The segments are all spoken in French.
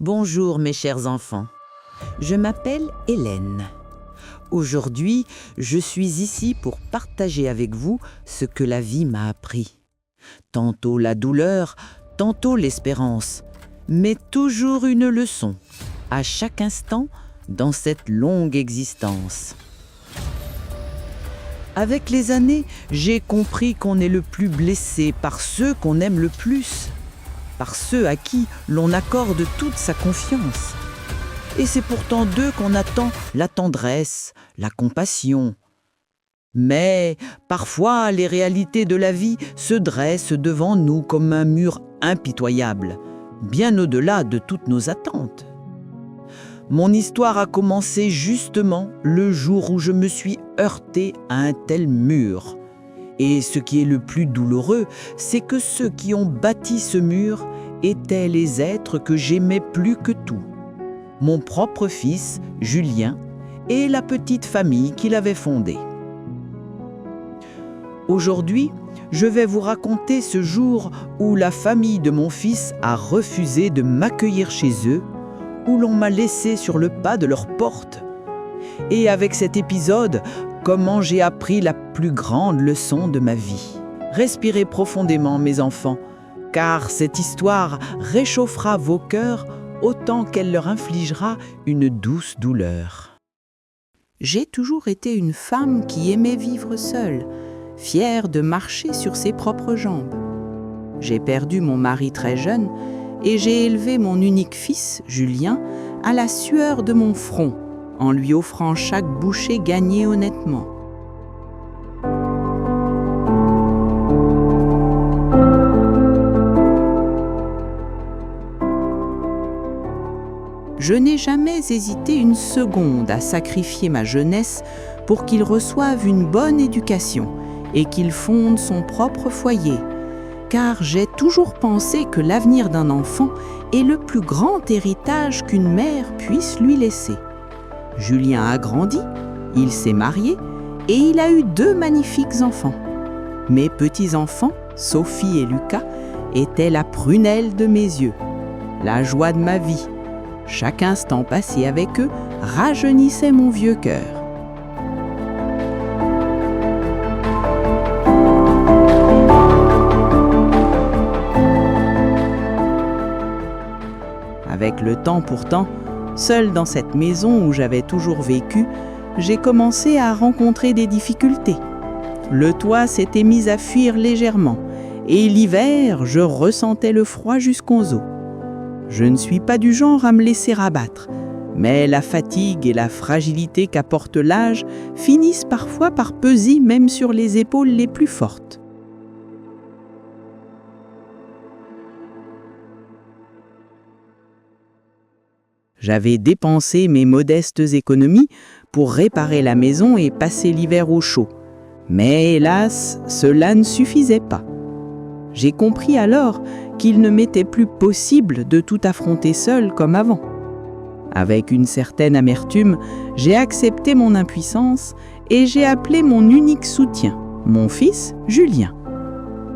Bonjour mes chers enfants, je m'appelle Hélène. Aujourd'hui, je suis ici pour partager avec vous ce que la vie m'a appris. Tantôt la douleur, tantôt l'espérance, mais toujours une leçon, à chaque instant dans cette longue existence. Avec les années, j'ai compris qu'on est le plus blessé par ceux qu'on aime le plus, par ceux à qui l'on accorde toute sa confiance. Et c'est pourtant d'eux qu'on attend la tendresse, la compassion. Mais parfois, les réalités de la vie se dressent devant nous comme un mur impitoyable, bien au-delà de toutes nos attentes. Mon histoire a commencé justement le jour où je me suis heurté à un tel mur. Et ce qui est le plus douloureux, c'est que ceux qui ont bâti ce mur étaient les êtres que j'aimais plus que tout. Mon propre fils, Julien, et la petite famille qu'il avait fondée. Aujourd'hui, je vais vous raconter ce jour où la famille de mon fils a refusé de m'accueillir chez eux, où l'on m'a laissé sur le pas de leur porte. Et avec cet épisode, comment j'ai appris la plus grande leçon de ma vie. Respirez profondément, mes enfants, car cette histoire réchauffera vos cœurs autant qu'elle leur infligera une douce douleur. J'ai toujours été une femme qui aimait vivre seule, fière de marcher sur ses propres jambes. J'ai perdu mon mari très jeune et j'ai élevé mon unique fils, Julien, à la sueur de mon front, en lui offrant chaque bouchée gagnée honnêtement. Je n'ai jamais hésité une seconde à sacrifier ma jeunesse pour qu'il reçoive une bonne éducation et qu'il fonde son propre foyer, car j'ai toujours pensé que l'avenir d'un enfant est le plus grand héritage qu'une mère puisse lui laisser. Julien a grandi, il s'est marié et il a eu 2 magnifiques enfants. Mes petits-enfants, Sophie et Lucas, étaient la prunelle de mes yeux, la joie de ma vie. Chaque instant passé avec eux rajeunissait mon vieux cœur. Avec le temps pourtant, seule dans cette maison où j'avais toujours vécu, j'ai commencé à rencontrer des difficultés. Le toit s'était mis à fuir légèrement et l'hiver, je ressentais le froid jusqu'aux os. Je ne suis pas du genre à me laisser abattre, mais la fatigue et la fragilité qu'apporte l'âge finissent parfois par peser même sur les épaules les plus fortes. J'avais dépensé mes modestes économies pour réparer la maison et passer l'hiver au chaud. Mais hélas, cela ne suffisait pas. J'ai compris alors qu'il ne m'était plus possible de tout affronter seul comme avant. Avec une certaine amertume, j'ai accepté mon impuissance et j'ai appelé mon unique soutien, mon fils Julien.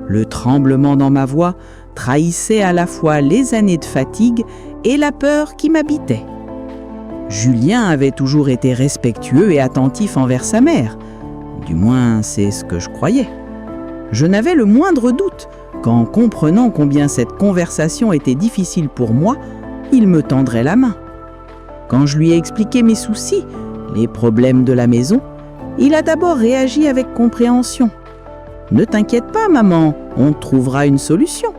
Le tremblement dans ma voix trahissait à la fois les années de fatigue et la peur qui m'habitait. Julien avait toujours été respectueux et attentif envers sa mère. Du moins, c'est ce que je croyais. Je n'avais le moindre doute qu'en comprenant combien cette conversation était difficile pour moi, il me tendrait la main. Quand je lui ai expliqué mes soucis, les problèmes de la maison, il a d'abord réagi avec compréhension. « Ne t'inquiète pas, maman, on trouvera une solution. »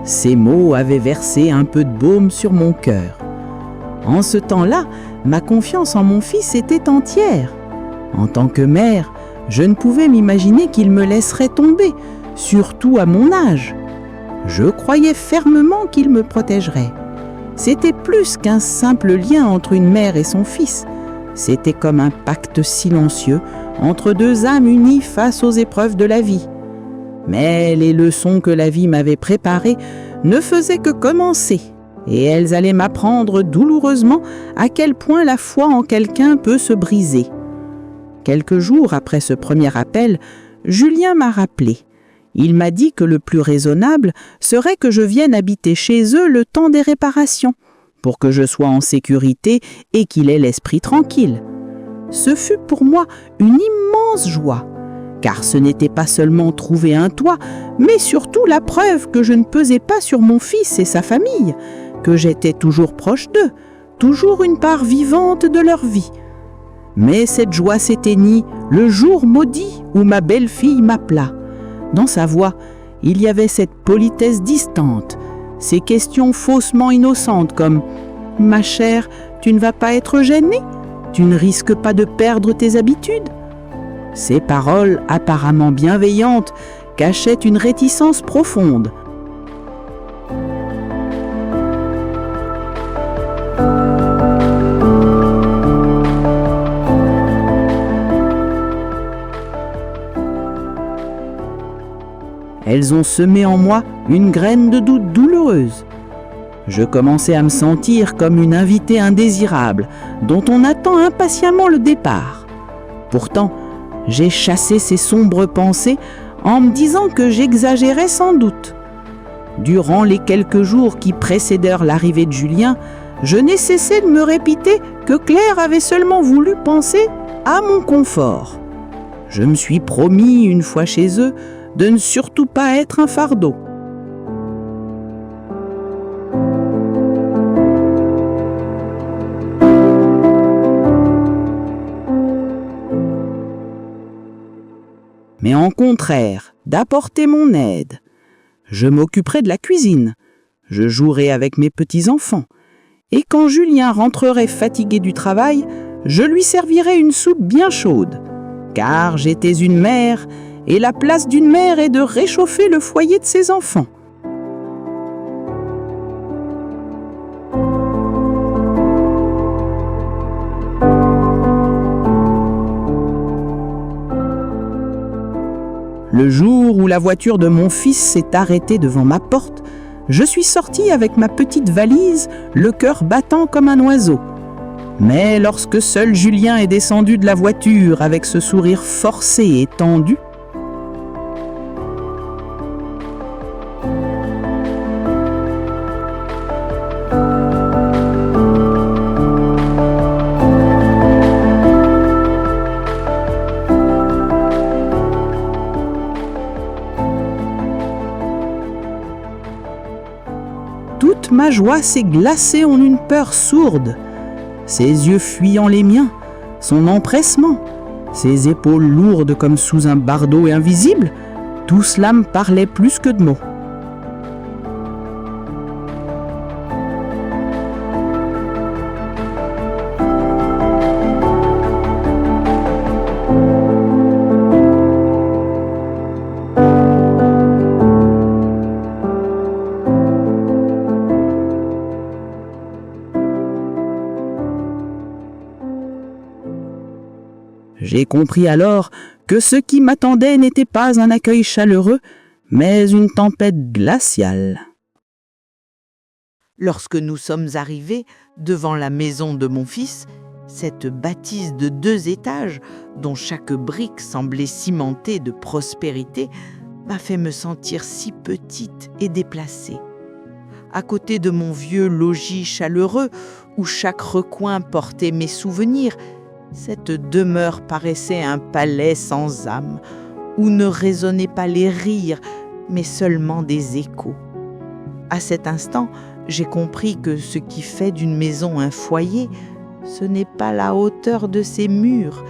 Ces mots avaient versé un peu de baume sur mon cœur. En ce temps-là, ma confiance en mon fils était entière. En tant que mère, je ne pouvais m'imaginer qu'il me laisserait tomber, surtout à mon âge. Je croyais fermement qu'il me protégerait. C'était plus qu'un simple lien entre une mère et son fils. C'était comme un pacte silencieux entre 2 âmes unies face aux épreuves de la vie. Mais les leçons que la vie m'avait préparées ne faisaient que commencer, et elles allaient m'apprendre douloureusement à quel point la foi en quelqu'un peut se briser. Quelques jours après ce premier appel, Julien m'a rappelé. Il m'a dit que le plus raisonnable serait que je vienne habiter chez eux le temps des réparations, pour que je sois en sécurité et qu'il ait l'esprit tranquille. Ce fut pour moi une immense joie, car ce n'était pas seulement trouver un toit, mais surtout la preuve que je ne pesais pas sur mon fils et sa famille, que j'étais toujours proche d'eux, toujours une part vivante de leur vie. Mais cette joie s'éteignit le jour maudit où ma belle-fille m'appela. Dans sa voix, il y avait cette politesse distante, ces questions faussement innocentes comme « Ma chère, tu ne vas pas être gênée? Tu ne risques pas de perdre tes habitudes ?» Ces paroles apparemment bienveillantes cachaient une réticence profonde. Elles ont semé en moi une graine de doute douloureuse. Je commençais à me sentir comme une invitée indésirable dont on attend impatiemment le départ. Pourtant, j'ai chassé ces sombres pensées en me disant que j'exagérais sans doute. Durant les quelques jours qui précédèrent l'arrivée de Julien, je n'ai cessé de me répéter que Claire avait seulement voulu penser à mon confort. Je me suis promis, une fois chez eux, de ne surtout pas être un fardeau. Mais en contraire d'apporter mon aide, je m'occuperai de la cuisine, je jouerai avec mes petits-enfants, et quand Julien rentrerait fatigué du travail, je lui servirai une soupe bien chaude, car j'étais une mère, et la place d'une mère est de réchauffer le foyer de ses enfants. Le jour où la voiture de mon fils s'est arrêtée devant ma porte, je suis sortie avec ma petite valise, le cœur battant comme un oiseau. Mais lorsque seul Julien est descendu de la voiture avec ce sourire forcé et tendu, toute ma joie s'est glacée en une peur sourde. Ses yeux fuyant les miens, son empressement, ses épaules lourdes comme sous un bardeau invisible, tout cela me parlait plus que de mots. J'ai compris alors que ce qui m'attendait n'était pas un accueil chaleureux, mais une tempête glaciale. Lorsque nous sommes arrivés devant la maison de mon fils, cette bâtisse de 2 étages, dont chaque brique semblait cimentée de prospérité, m'a fait me sentir si petite et déplacée. À côté de mon vieux logis chaleureux, où chaque recoin portait mes souvenirs, cette demeure paraissait un palais sans âme, où ne résonnaient pas les rires, mais seulement des échos. À cet instant, j'ai compris que ce qui fait d'une maison un foyer, ce n'est pas la hauteur de ses murs,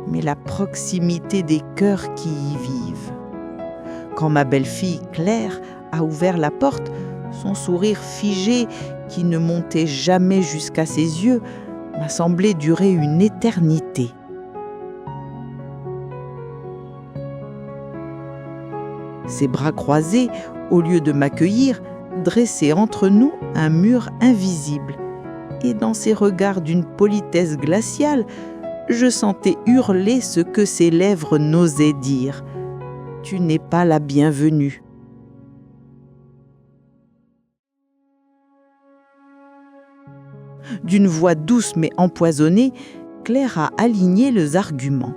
mais la proximité des cœurs qui y vivent. Quand ma belle-fille Claire a ouvert la porte, son sourire figé, qui ne montait jamais jusqu'à ses yeux, m'a semblé durer une éternité. Ses bras croisés, au lieu de m'accueillir, dressaient entre nous un mur invisible, et dans ses regards d'une politesse glaciale, je sentais hurler ce que ses lèvres n'osaient dire. « Tu n'es pas la bienvenue. » D'une voix douce mais empoisonnée, Claire a aligné les arguments.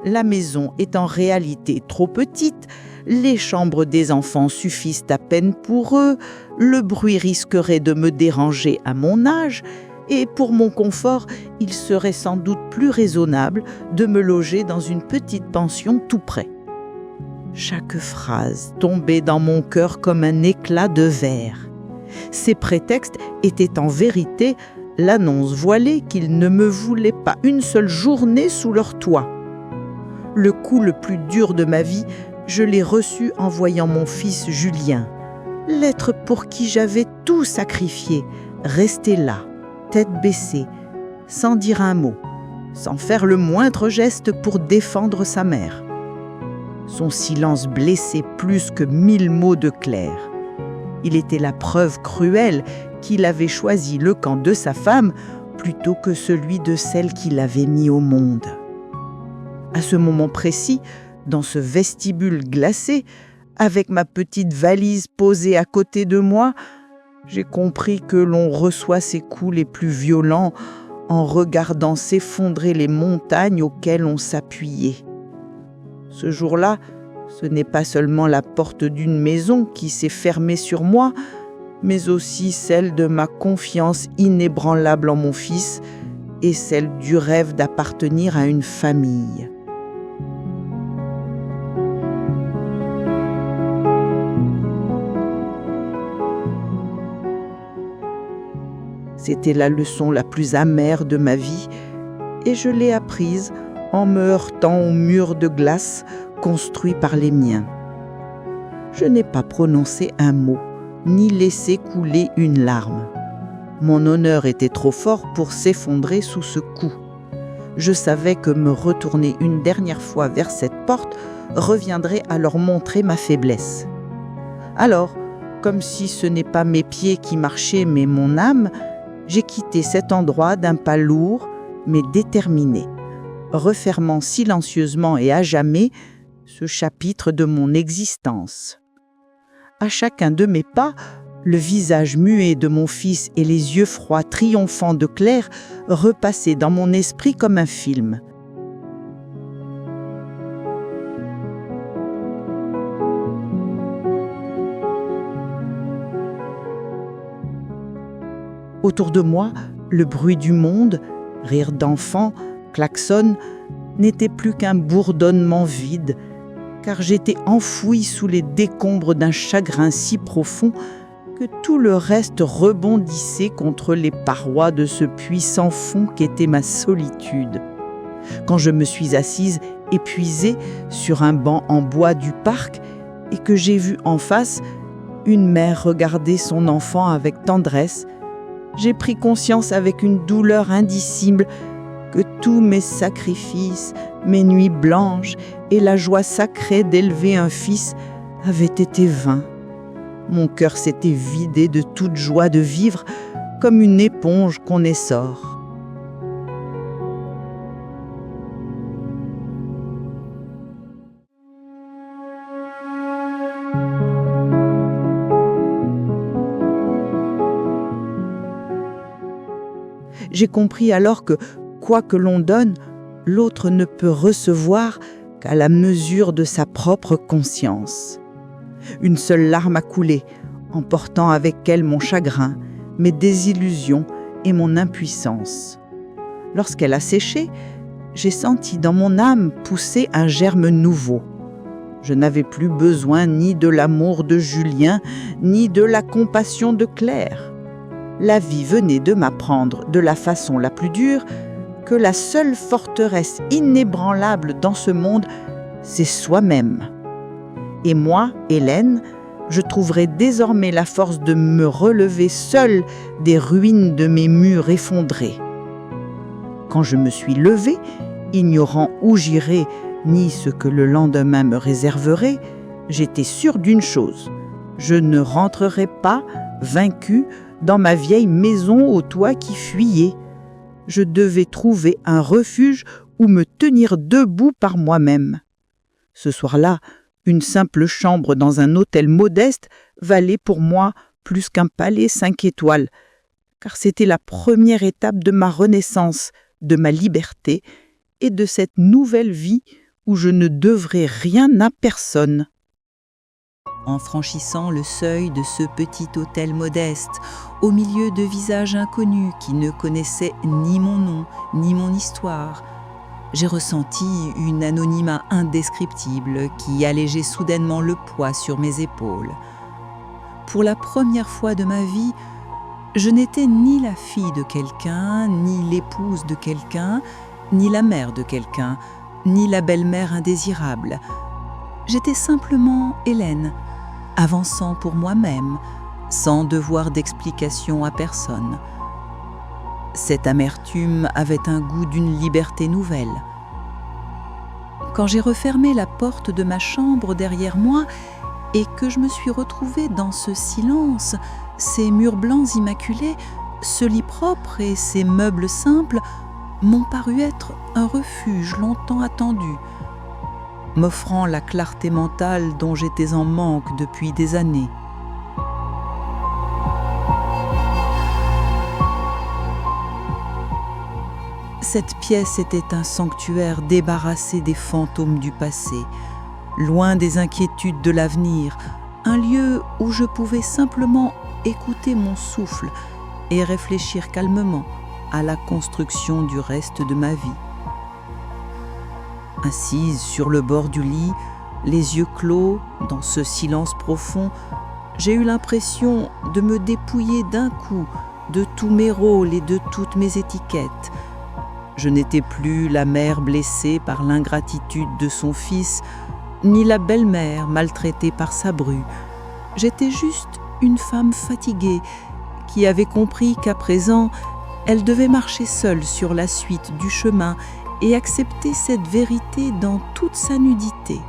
La maison est en réalité trop petite, les chambres des enfants suffisent à peine pour eux, le bruit risquerait de me déranger à mon âge, et pour mon confort, il serait sans doute plus raisonnable de me loger dans une petite pension tout près. Chaque phrase tombait dans mon cœur comme un éclat de verre. Ces prétextes étaient en vérité l'annonce voilée qu'ils ne me voulaient pas une seule journée sous leur toit. Le coup le plus dur de ma vie, je l'ai reçu en voyant mon fils Julien, l'être pour qui j'avais tout sacrifié, rester là, tête baissée, sans dire un mot, sans faire le moindre geste pour défendre sa mère. Son silence blessait plus que 1000 mots de Claire. Il était la preuve cruelle qu'il avait choisi le camp de sa femme plutôt que celui de celle qui l'avait mis au monde. À ce moment précis, dans ce vestibule glacé, avec ma petite valise posée à côté de moi, j'ai compris que l'on reçoit ses coups les plus violents en regardant s'effondrer les montagnes auxquelles on s'appuyait. Ce jour-là, ce n'est pas seulement la porte d'une maison qui s'est fermée sur moi, mais aussi celle de ma confiance inébranlable en mon fils et celle du rêve d'appartenir à une famille. C'était la leçon la plus amère de ma vie et je l'ai apprise en me heurtant au mur de glace construit par les miens. Je n'ai pas prononcé un mot, ni laissé couler une larme. Mon honneur était trop fort pour s'effondrer sous ce coup. Je savais que me retourner une dernière fois vers cette porte reviendrait à leur montrer ma faiblesse. Alors, comme si ce n'est pas mes pieds qui marchaient mais mon âme, j'ai quitté cet endroit d'un pas lourd mais déterminé, refermant silencieusement et à jamais ce chapitre de mon existence. À chacun de mes pas, le visage muet de mon fils et les yeux froids triomphants de Claire repassaient dans mon esprit comme un film. Autour de moi, le bruit du monde, rire d'enfants, klaxons, n'était plus qu'un bourdonnement vide, car j'étais enfoui sous les décombres d'un chagrin si profond que tout le reste rebondissait contre les parois de ce puits sans fond qu'était ma solitude. Quand je me suis assise, épuisée, sur un banc en bois du parc, et que j'ai vu en face une mère regarder son enfant avec tendresse, j'ai pris conscience avec une douleur indicible que tous mes sacrifices, mes nuits blanches et la joie sacrée d'élever un fils avaient été vains. Mon cœur s'était vidé de toute joie de vivre comme une éponge qu'on essore. J'ai compris alors que, quoi que l'on donne, l'autre ne peut recevoir qu'à la mesure de sa propre conscience. Une seule larme a coulé, emportant avec elle mon chagrin, mes désillusions et mon impuissance. Lorsqu'elle a séché, j'ai senti dans mon âme pousser un germe nouveau. Je n'avais plus besoin ni de l'amour de Julien, ni de la compassion de Claire. La vie venait de m'apprendre de la façon la plus dure que la seule forteresse inébranlable dans ce monde, c'est soi-même. Et moi, Hélène, je trouverai désormais la force de me relever seule des ruines de mes murs effondrés. Quand je me suis levée, ignorant où j'irais ni ce que le lendemain me réserverait, j'étais sûre d'une chose, je ne rentrerai pas, vaincue, dans ma vieille maison au toit qui fuyait. Je devais trouver un refuge où me tenir debout par moi-même. Ce soir-là, une simple chambre dans un hôtel modeste valait pour moi plus qu'un palais 5 étoiles, car c'était la première étape de ma renaissance, de ma liberté et de cette nouvelle vie où je ne devrais rien à personne. en franchissant le seuil de ce petit hôtel modeste, au milieu de visages inconnus qui ne connaissaient ni mon nom, ni mon histoire, j'ai ressenti une anonymat indescriptible qui allégeait soudainement le poids sur mes épaules. Pour la première fois de ma vie, je n'étais ni la fille de quelqu'un, ni l'épouse de quelqu'un, ni la mère de quelqu'un, ni la belle-mère indésirable. J'étais simplement Hélène, avançant pour moi-même, sans devoir d'explication à personne. Cette amertume avait un goût d'une liberté nouvelle. Quand j'ai refermé la porte de ma chambre derrière moi et que je me suis retrouvée dans ce silence, ces murs blancs immaculés, ce lit propre et ces meubles simples m'ont paru être un refuge longtemps attendu, m'offrant la clarté mentale dont j'étais en manque depuis des années. Cette pièce était un sanctuaire débarrassé des fantômes du passé, loin des inquiétudes de l'avenir, un lieu où je pouvais simplement écouter mon souffle et réfléchir calmement à la construction du reste de ma vie. Assise sur le bord du lit, les yeux clos, dans ce silence profond, j'ai eu l'impression de me dépouiller d'un coup de tous mes rôles et de toutes mes étiquettes. Je n'étais plus la mère blessée par l'ingratitude de son fils, ni la belle-mère maltraitée par sa bru. J'étais juste une femme fatiguée qui avait compris qu'à présent, elle devait marcher seule sur la suite du chemin et accepter cette vérité dans toute sa nudité.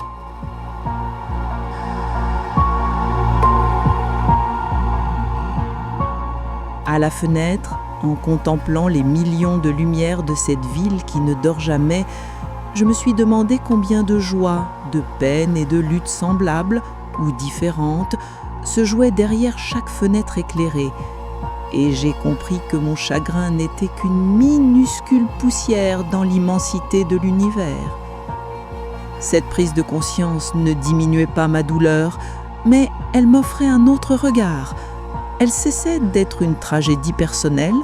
À la fenêtre, en contemplant les millions de lumières de cette ville qui ne dort jamais, je me suis demandé combien de joies, de peines et de luttes semblables ou différentes se jouaient derrière chaque fenêtre éclairée. Et j'ai compris que mon chagrin n'était qu'une minuscule poussière dans l'immensité de l'univers. Cette prise de conscience ne diminuait pas ma douleur, mais elle m'offrait un autre regard. Elle cessait d'être une tragédie personnelle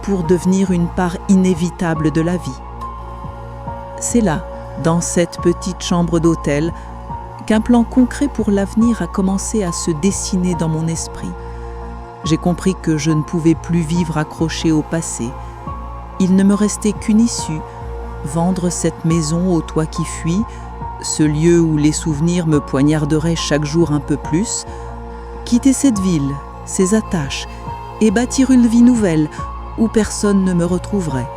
pour devenir une part inévitable de la vie. C'est là, dans cette petite chambre d'hôtel, qu'un plan concret pour l'avenir a commencé à se dessiner dans mon esprit. J'ai compris que je ne pouvais plus vivre accroché au passé. Il ne me restait qu'une issue, vendre cette maison au toit qui fuit, ce lieu où les souvenirs me poignarderaient chaque jour un peu plus, quitter cette ville, ses attaches, et bâtir une vie nouvelle où personne ne me retrouverait.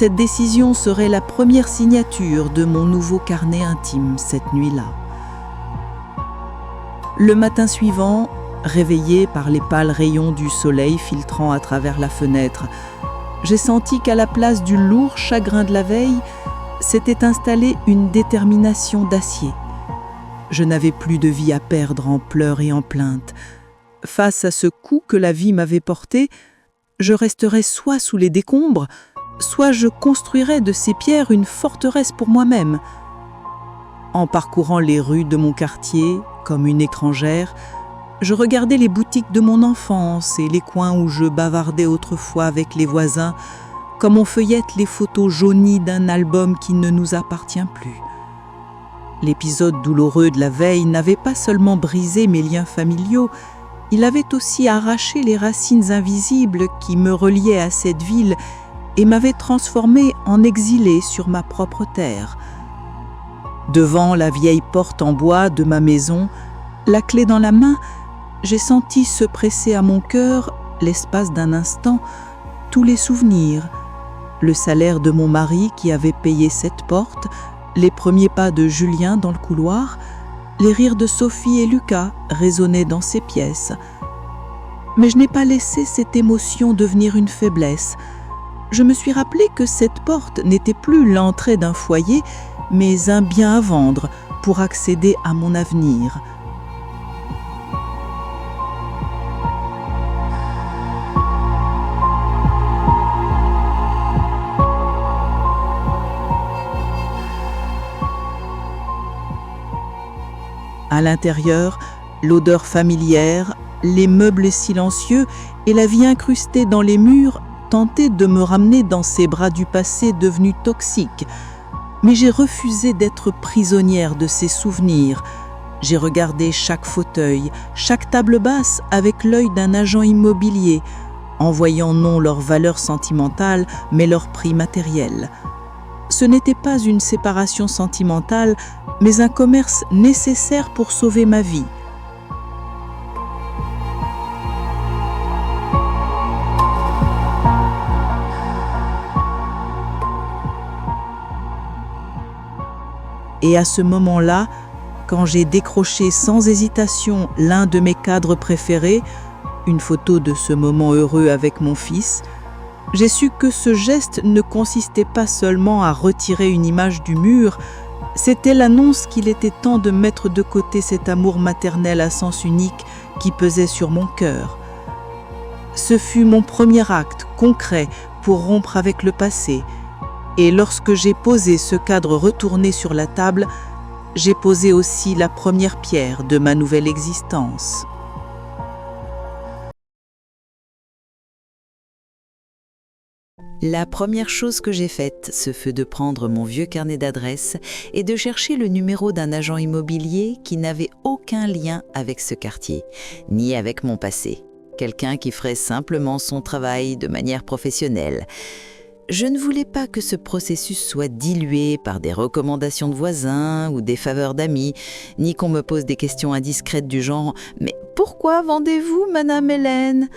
Cette décision serait la première signature de mon nouveau carnet intime cette nuit-là. Le matin suivant, réveillée par les pâles rayons du soleil filtrant à travers la fenêtre, j'ai senti qu'à la place du lourd chagrin de la veille, s'était installée une détermination d'acier. Je n'avais plus de vie à perdre en pleurs et en plaintes. Face à ce coup que la vie m'avait porté, je resterais soit sous les décombres, soit je construirais de ces pierres une forteresse pour moi-même. En parcourant les rues de mon quartier, comme une étrangère, je regardais les boutiques de mon enfance et les coins où je bavardais autrefois avec les voisins, comme on feuillette les photos jaunies d'un album qui ne nous appartient plus. L'épisode douloureux de la veille n'avait pas seulement brisé mes liens familiaux, il avait aussi arraché les racines invisibles qui me reliaient à cette ville et m'avait transformé en exilé sur ma propre terre. Devant la vieille porte en bois de ma maison, la clé dans la main, j'ai senti se presser à mon cœur, l'espace d'un instant, tous les souvenirs, le salaire de mon mari qui avait payé cette porte, les premiers pas de Julien dans le couloir, les rires de Sophie et Lucas résonnaient dans ces pièces. Mais je n'ai pas laissé cette émotion devenir une faiblesse. Je me suis rappelé que cette porte n'était plus l'entrée d'un foyer, mais un bien à vendre pour accéder à mon avenir. À l'intérieur, l'odeur familière, les meubles silencieux et la vie incrustée dans les murs tentaient de me ramener dans ces bras du passé devenus toxiques. Mais j'ai refusé d'être prisonnière de ces souvenirs. J'ai regardé chaque fauteuil, chaque table basse avec l'œil d'un agent immobilier, en voyant non leur valeur sentimentale, mais leur prix matériel. Ce n'était pas une séparation sentimentale, mais un commerce nécessaire pour sauver ma vie. Et à ce moment-là, quand j'ai décroché sans hésitation l'un de mes cadres préférés, une photo de ce moment heureux avec mon fils, j'ai su que ce geste ne consistait pas seulement à retirer une image du mur, c'était l'annonce qu'il était temps de mettre de côté cet amour maternel à sens unique qui pesait sur mon cœur. Ce fut mon premier acte concret pour rompre avec le passé. Et lorsque j'ai posé ce cadre retourné sur la table, j'ai posé aussi la première pierre de ma nouvelle existence. La première chose que j'ai faite, ce fut de prendre mon vieux carnet d'adresses et de chercher le numéro d'un agent immobilier qui n'avait aucun lien avec ce quartier, ni avec mon passé. Quelqu'un qui ferait simplement son travail de manière professionnelle. Je ne voulais pas que ce processus soit dilué par des recommandations de voisins ou des faveurs d'amis, ni qu'on me pose des questions indiscrètes du genre « Mais pourquoi vendez-vous, Madame Hélène ?»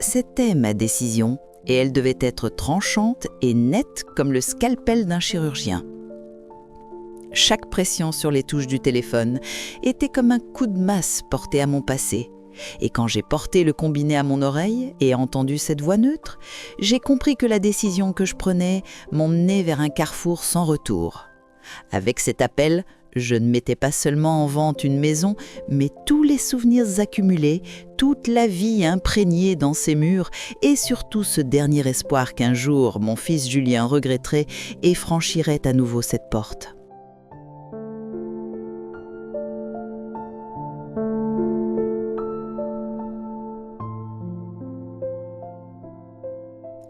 C'était ma décision et elle devait être tranchante et nette comme le scalpel d'un chirurgien. Chaque pression sur les touches du téléphone était comme un coup de masse porté à mon passé. Et quand j'ai porté le combiné à mon oreille et entendu cette voix neutre, j'ai compris que la décision que je prenais m'emmenait vers un carrefour sans retour. Avec cet appel, je ne mettais pas seulement en vente une maison, mais tous les souvenirs accumulés, toute la vie imprégnée dans ces murs et surtout ce dernier espoir qu'un jour mon fils Julien regretterait et franchirait à nouveau cette porte.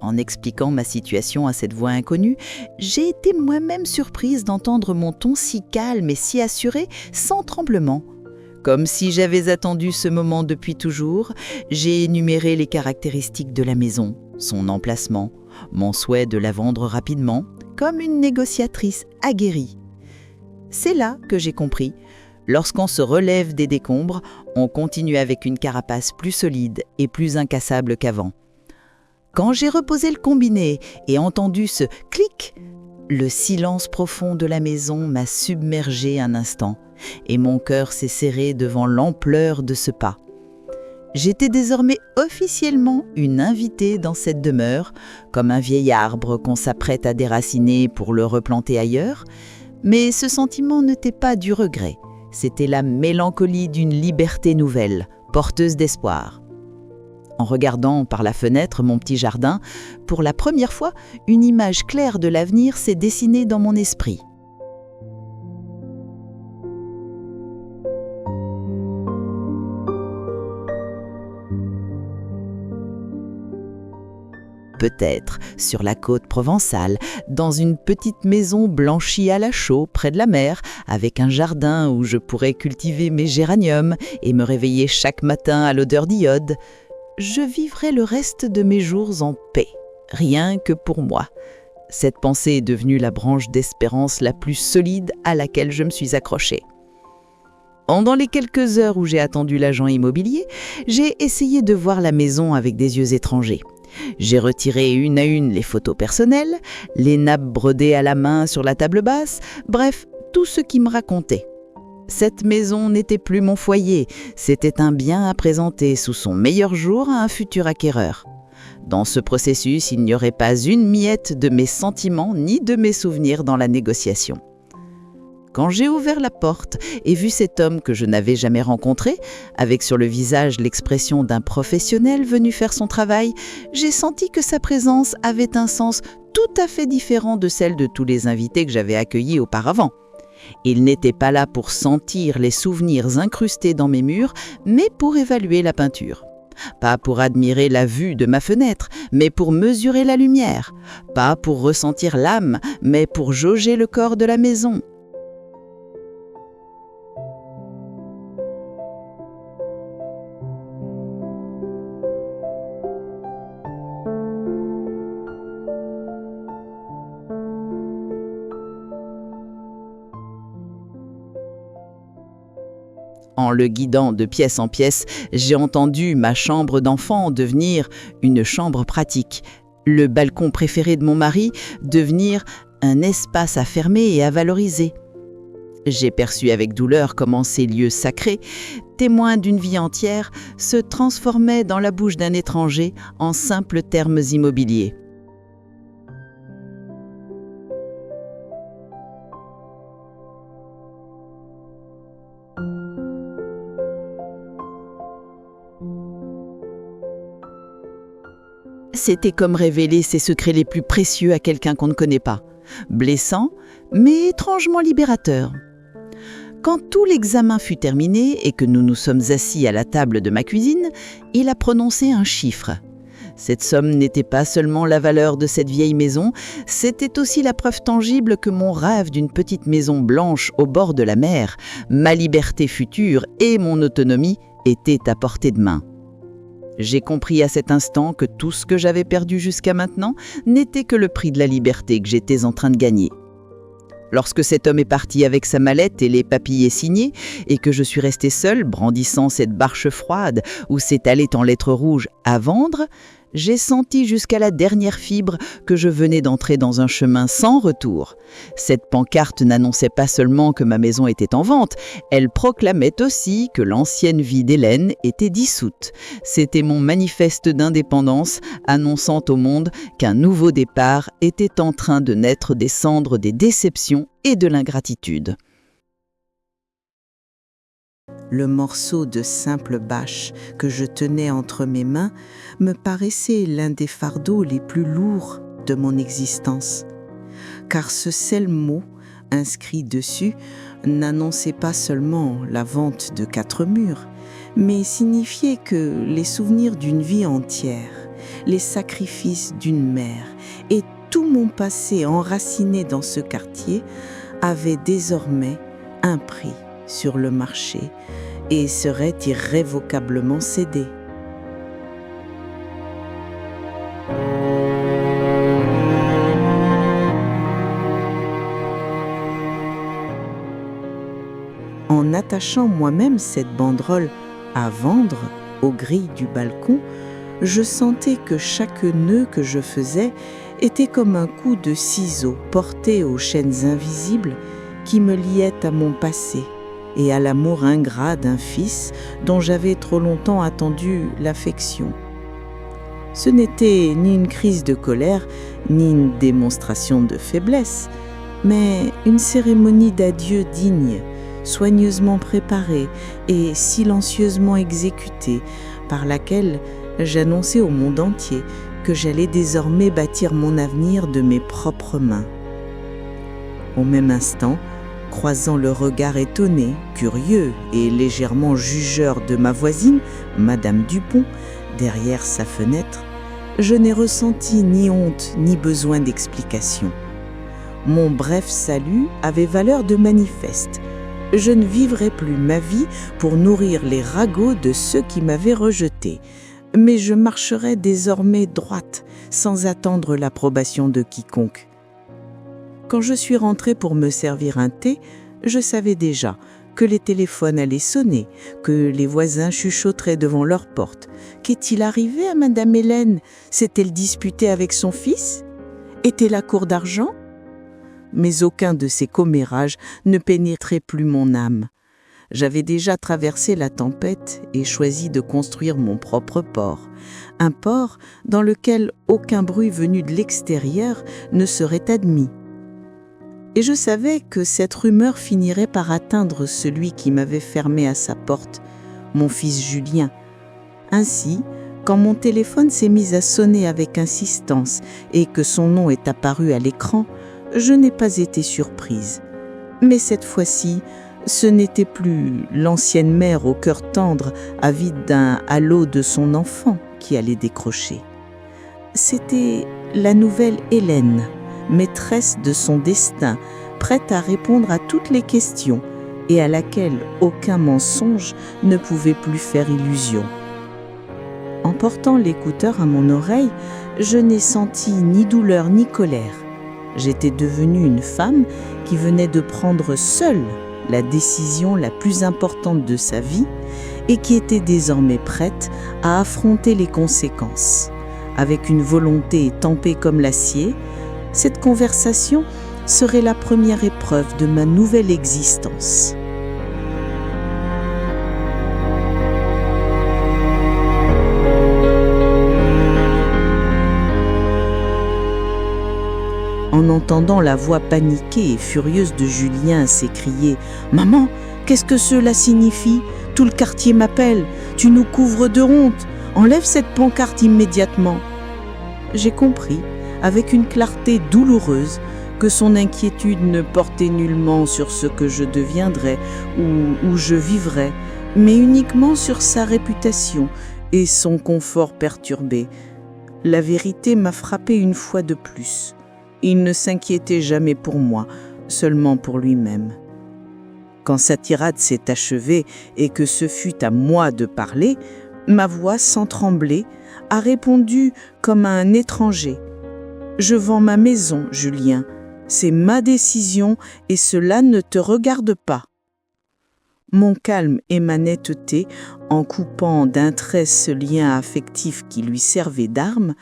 En expliquant ma situation à cette voix inconnue, j'ai été moi-même surprise d'entendre mon ton si calme et si assuré, sans tremblement. Comme si j'avais attendu ce moment depuis toujours, j'ai énuméré les caractéristiques de la maison, son emplacement, mon souhait de la vendre rapidement, comme une négociatrice aguerrie. C'est là que j'ai compris. Lorsqu'on se relève des décombres, on continue avec une carapace plus solide et plus incassable qu'avant. Quand j'ai reposé le combiné et entendu ce clic, le silence profond de la maison m'a submergé un instant et mon cœur s'est serré devant l'ampleur de ce pas. J'étais désormais officiellement une invitée dans cette demeure, comme un vieil arbre qu'on s'apprête à déraciner pour le replanter ailleurs, mais ce sentiment n'était pas du regret, c'était la mélancolie d'une liberté nouvelle, porteuse d'espoir. En regardant par la fenêtre mon petit jardin, pour la première fois, une image claire de l'avenir s'est dessinée dans mon esprit. Peut-être sur la côte provençale, dans une petite maison blanchie à la chaux près de la mer, avec un jardin où je pourrais cultiver mes géraniums et me réveiller chaque matin à l'odeur d'iode. Je vivrai le reste de mes jours en paix, rien que pour moi. Cette pensée est devenue la branche d'espérance la plus solide à laquelle je me suis accrochée. Pendant les quelques heures où j'ai attendu l'agent immobilier, j'ai essayé de voir la maison avec des yeux étrangers. J'ai retiré une à une les photos personnelles, les nappes brodées à la main sur la table basse, bref, tout ce qui me racontait. Cette maison n'était plus mon foyer, c'était un bien à présenter sous son meilleur jour à un futur acquéreur. Dans ce processus, il n'y aurait pas une miette de mes sentiments ni de mes souvenirs dans la négociation. Quand j'ai ouvert la porte et vu cet homme que je n'avais jamais rencontré, avec sur le visage l'expression d'un professionnel venu faire son travail, j'ai senti que sa présence avait un sens tout à fait différent de celle de tous les invités que j'avais accueillis auparavant. Il n'était pas là pour sentir les souvenirs incrustés dans mes murs, mais pour évaluer la peinture. Pas pour admirer la vue de ma fenêtre, mais pour mesurer la lumière. Pas pour ressentir l'âme, mais pour jauger le corps de la maison. En le guidant de pièce en pièce, j'ai entendu ma chambre d'enfant devenir une chambre pratique, le balcon préféré de mon mari devenir un espace à fermer et à valoriser. J'ai perçu avec douleur comment ces lieux sacrés, témoins d'une vie entière, se transformaient dans la bouche d'un étranger en simples termes immobiliers. C'était comme révéler ses secrets les plus précieux à quelqu'un qu'on ne connaît pas. Blessant, mais étrangement libérateur. Quand tout l'examen fut terminé et que nous nous sommes assis à la table de ma cuisine, il a prononcé un chiffre. Cette somme n'était pas seulement la valeur de cette vieille maison, c'était aussi la preuve tangible que mon rêve d'une petite maison blanche au bord de la mer, ma liberté future et mon autonomie étaient à portée de main. J'ai compris à cet instant que tout ce que j'avais perdu jusqu'à maintenant n'était que le prix de la liberté que j'étais en train de gagner. Lorsque cet homme est parti avec sa mallette et les papiers signés, et que je suis restée seule, brandissant cette barche froide où s'étalait en lettres rouges « à vendre », j'ai senti jusqu'à la dernière fibre que je venais d'entrer dans un chemin sans retour. Cette pancarte n'annonçait pas seulement que ma maison était en vente, elle proclamait aussi que l'ancienne vie d'Hélène était dissoute. C'était mon manifeste d'indépendance annonçant au monde qu'un nouveau départ était en train de naître des cendres des déceptions et de l'ingratitude. Le morceau de simple bâche que je tenais entre mes mains me paraissait l'un des fardeaux les plus lourds de mon existence. Car ce seul mot, inscrit dessus, n'annonçait pas seulement la vente de 4 murs, mais signifiait que les souvenirs d'une vie entière, les sacrifices d'une mère et tout mon passé enraciné dans ce quartier avaient désormais un prix sur le marché et serait irrévocablement cédé. En attachant moi-même cette banderole à vendre aux grilles du balcon, je sentais que chaque nœud que je faisais était comme un coup de ciseau porté aux chaînes invisibles qui me liaient à mon passé et à l'amour ingrat d'un fils dont j'avais trop longtemps attendu l'affection. Ce n'était ni une crise de colère, ni une démonstration de faiblesse, mais une cérémonie d'adieu digne, soigneusement préparée et silencieusement exécutée, par laquelle j'annonçais au monde entier que j'allais désormais bâtir mon avenir de mes propres mains. Au même instant, croisant le regard étonné, curieux et légèrement jugeur de ma voisine, Madame Dupont, derrière sa fenêtre, je n'ai ressenti ni honte ni besoin d'explication. Mon bref salut avait valeur de manifeste. Je ne vivrais plus ma vie pour nourrir les ragots de ceux qui m'avaient rejeté, mais je marcherais désormais droite, sans attendre l'approbation de quiconque. Quand je suis rentrée pour me servir un thé, je savais déjà que les téléphones allaient sonner, que les voisins chuchoteraient devant leur porte. Qu'est-il arrivé à Madame Hélène? S'est-elle disputée avec son fils? Était la cour d'argent? Mais aucun de ces commérages ne pénétrait plus mon âme. J'avais déjà traversé la tempête et choisi de construire mon propre port. Un port dans lequel aucun bruit venu de l'extérieur ne serait admis. Et je savais que cette rumeur finirait par atteindre celui qui m'avait fermé à sa porte, mon fils Julien. Ainsi, quand mon téléphone s'est mis à sonner avec insistance et que son nom est apparu à l'écran, je n'ai pas été surprise. Mais cette fois-ci, ce n'était plus l'ancienne mère au cœur tendre, avide d'un halo de son enfant, qui allait décrocher. C'était la nouvelle Hélène, maîtresse de son destin, prête à répondre à toutes les questions et à laquelle aucun mensonge ne pouvait plus faire illusion. En portant l'écouteur à mon oreille, je n'ai senti ni douleur ni colère. J'étais devenue une femme qui venait de prendre seule la décision la plus importante de sa vie et qui était désormais prête à affronter les conséquences. Avec une volonté tempée comme l'acier, cette conversation serait la première épreuve de ma nouvelle existence. En entendant la voix paniquée et furieuse de Julien s'écrier « Maman, qu'est-ce que cela signifie ? Tout le quartier m'appelle, tu nous couvres de honte, enlève cette pancarte immédiatement !» J'ai compris, avec une clarté douloureuse, que son inquiétude ne portait nullement sur ce que je deviendrais ou où je vivrais, mais uniquement sur sa réputation et son confort perturbé. La vérité m'a frappé une fois de plus. Il ne s'inquiétait jamais pour moi, seulement pour lui-même. Quand sa tirade s'est achevée et que ce fut à moi de parler, ma voix, sans trembler, a répondu comme à un étranger. « Je vends ma maison, Julien. C'est ma décision et cela ne te regarde pas. » Mon calme et ma netteté, en coupant d'un trait ce lien affectif qui lui servait d'arme,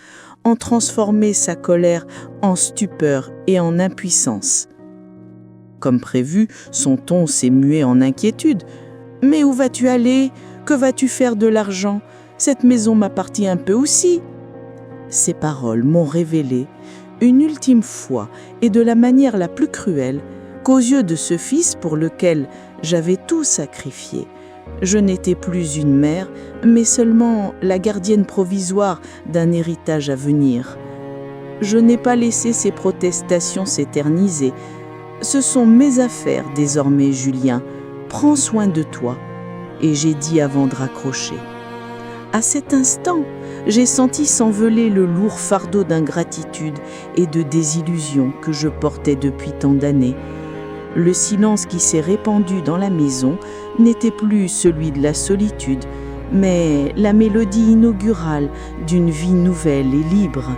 ont transformé sa colère en stupeur et en impuissance. Comme prévu, son ton s'est mué en inquiétude. « Mais où vas-tu aller ? Que vas-tu faire de l'argent ? Cette maison m'appartient un peu aussi. » Ces paroles m'ont révélé, une ultime fois et de la manière la plus cruelle, qu'aux yeux de ce fils pour lequel j'avais tout sacrifié, je n'étais plus une mère, mais seulement la gardienne provisoire d'un héritage à venir. Je n'ai pas laissé ces protestations s'éterniser. Ce sont mes affaires désormais, Julien. Prends soin de toi. Et j'ai dit avant de raccrocher. À cet instant, j'ai senti s'envoler le lourd fardeau d'ingratitude et de désillusion que je portais depuis tant d'années. Le silence qui s'est répandu dans la maison n'était plus celui de la solitude, mais la mélodie inaugurale d'une vie nouvelle et libre,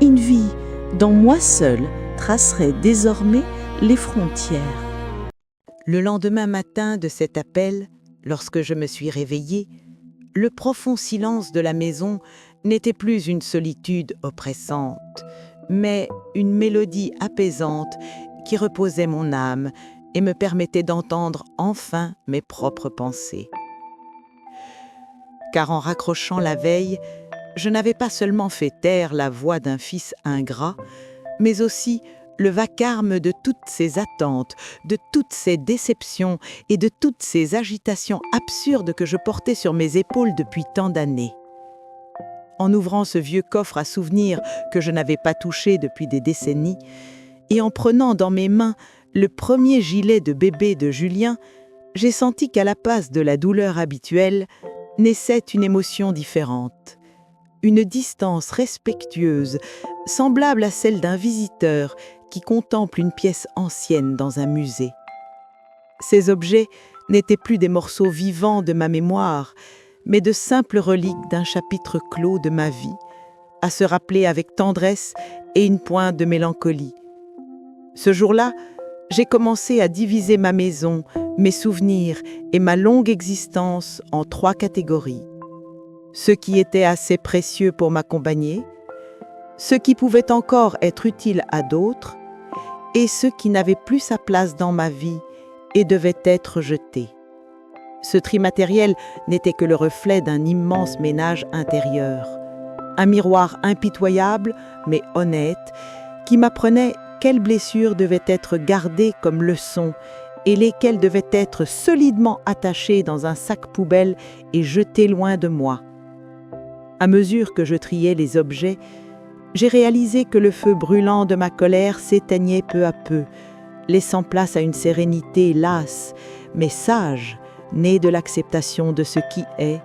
une vie dont moi seule tracerai désormais les frontières. Le lendemain matin de cet appel, lorsque je me suis réveillée, le profond silence de la maison n'était plus une solitude oppressante, mais une mélodie apaisante qui reposait mon âme et me permettait d'entendre enfin mes propres pensées. Car en raccrochant la veille, je n'avais pas seulement fait taire la voix d'un fils ingrat, mais aussi le vacarme de toutes ces attentes, de toutes ces déceptions et de toutes ces agitations absurdes que je portais sur mes épaules depuis tant d'années. En ouvrant ce vieux coffre à souvenirs que je n'avais pas touché depuis des décennies, et en prenant dans mes mains le premier gilet de bébé de Julien, j'ai senti qu'à la place de la douleur habituelle, naissait une émotion différente. Une distance respectueuse, semblable à celle d'un visiteur qui contemple une pièce ancienne dans un musée. Ces objets n'étaient plus des morceaux vivants de ma mémoire, mais de simples reliques d'un chapitre clos de ma vie, à se rappeler avec tendresse et une pointe de mélancolie. Ce jour-là, j'ai commencé à diviser ma maison, mes souvenirs et ma longue existence en 3 catégories. Ceux qui étaient assez précieux pour m'accompagner, ceux qui pouvaient encore être utiles à d'autres, et ceux qui n'avaient plus sa place dans ma vie et devaient être jetés. Ce tri matériel n'était que le reflet d'un immense ménage intérieur, un miroir impitoyable mais honnête qui m'apprenait quelles blessures devaient être gardées comme leçons et lesquelles devaient être solidement attachées dans un sac poubelle et jetées loin de moi. À mesure que je triais les objets, j'ai réalisé que le feu brûlant de ma colère s'éteignait peu à peu, laissant place à une sérénité lasse, mais sage, née de l'acceptation de ce qui est.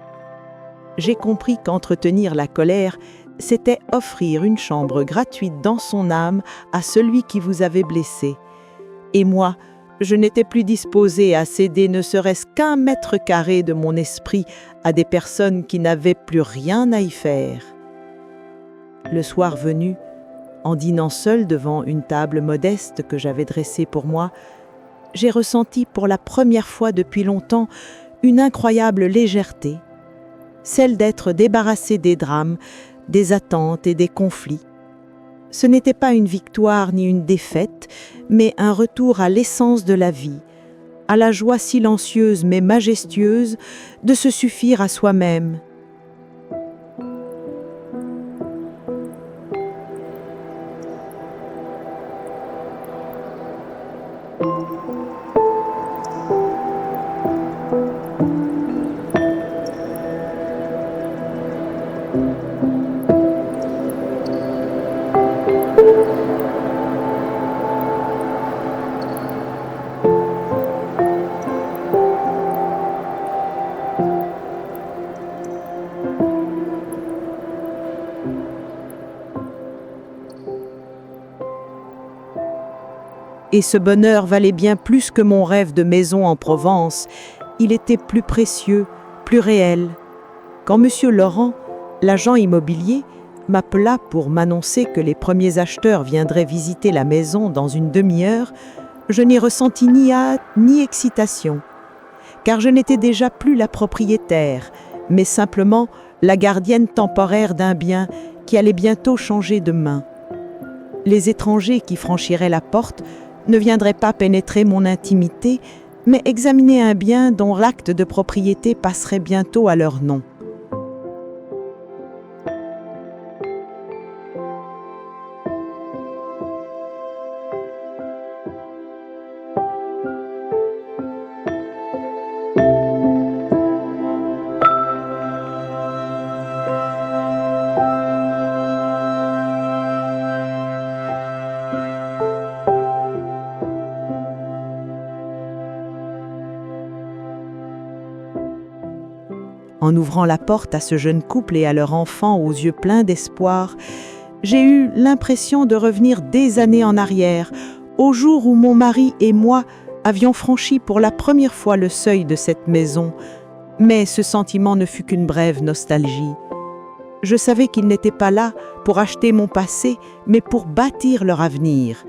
J'ai compris qu'entretenir la colère, c'était offrir une chambre gratuite dans son âme à celui qui vous avait blessé. Et moi, je n'étais plus disposée à céder ne serait-ce qu'1 mètre carré de mon esprit à des personnes qui n'avaient plus rien à y faire. Le soir venu, en dînant seule devant une table modeste que j'avais dressée pour moi, j'ai ressenti pour la première fois depuis longtemps une incroyable légèreté, celle d'être débarrassée des drames, des attentes et des conflits. Ce n'était pas une victoire ni une défaite, mais un retour à l'essence de la vie, à la joie silencieuse mais majestueuse de se suffire à soi-même. Et ce bonheur valait bien plus que mon rêve de maison en Provence. Il était plus précieux, plus réel. Quand M. Laurent, l'agent immobilier, m'appela pour m'annoncer que les premiers acheteurs viendraient visiter la maison dans une demi-heure, je n'y ressentis ni hâte ni excitation, car je n'étais déjà plus la propriétaire, mais simplement la gardienne temporaire d'un bien qui allait bientôt changer de main. Les étrangers qui franchiraient la porte ne viendraient pas pénétrer mon intimité, mais examiner un bien dont l'acte de propriété passerait bientôt à leur nom. En ouvrant la porte à ce jeune couple et à leur enfant aux yeux pleins d'espoir, j'ai eu l'impression de revenir des années en arrière, au jour où mon mari et moi avions franchi pour la première fois le seuil de cette maison. Mais ce sentiment ne fut qu'une brève nostalgie. Je savais qu'ils n'étaient pas là pour acheter mon passé, mais pour bâtir leur avenir.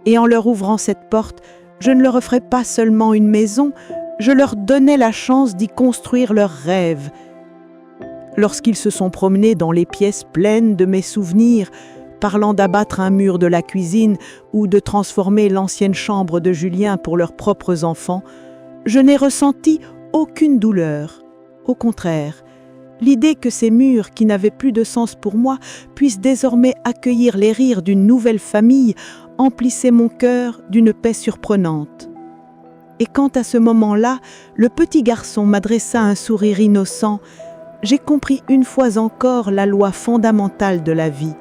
Et en leur ouvrant cette porte, je ne leur offrais pas seulement une maison, je leur donnais la chance d'y construire leurs rêves. Lorsqu'ils se sont promenés dans les pièces pleines de mes souvenirs, parlant d'abattre un mur de la cuisine ou de transformer l'ancienne chambre de Julien pour leurs propres enfants, je n'ai ressenti aucune douleur. Au contraire, l'idée que ces murs qui n'avaient plus de sens pour moi puissent désormais accueillir les rires d'une nouvelle famille emplissait mon cœur d'une paix surprenante. Et quand à ce moment-là, le petit garçon m'adressa un sourire innocent, j'ai compris une fois encore la loi fondamentale de la vie.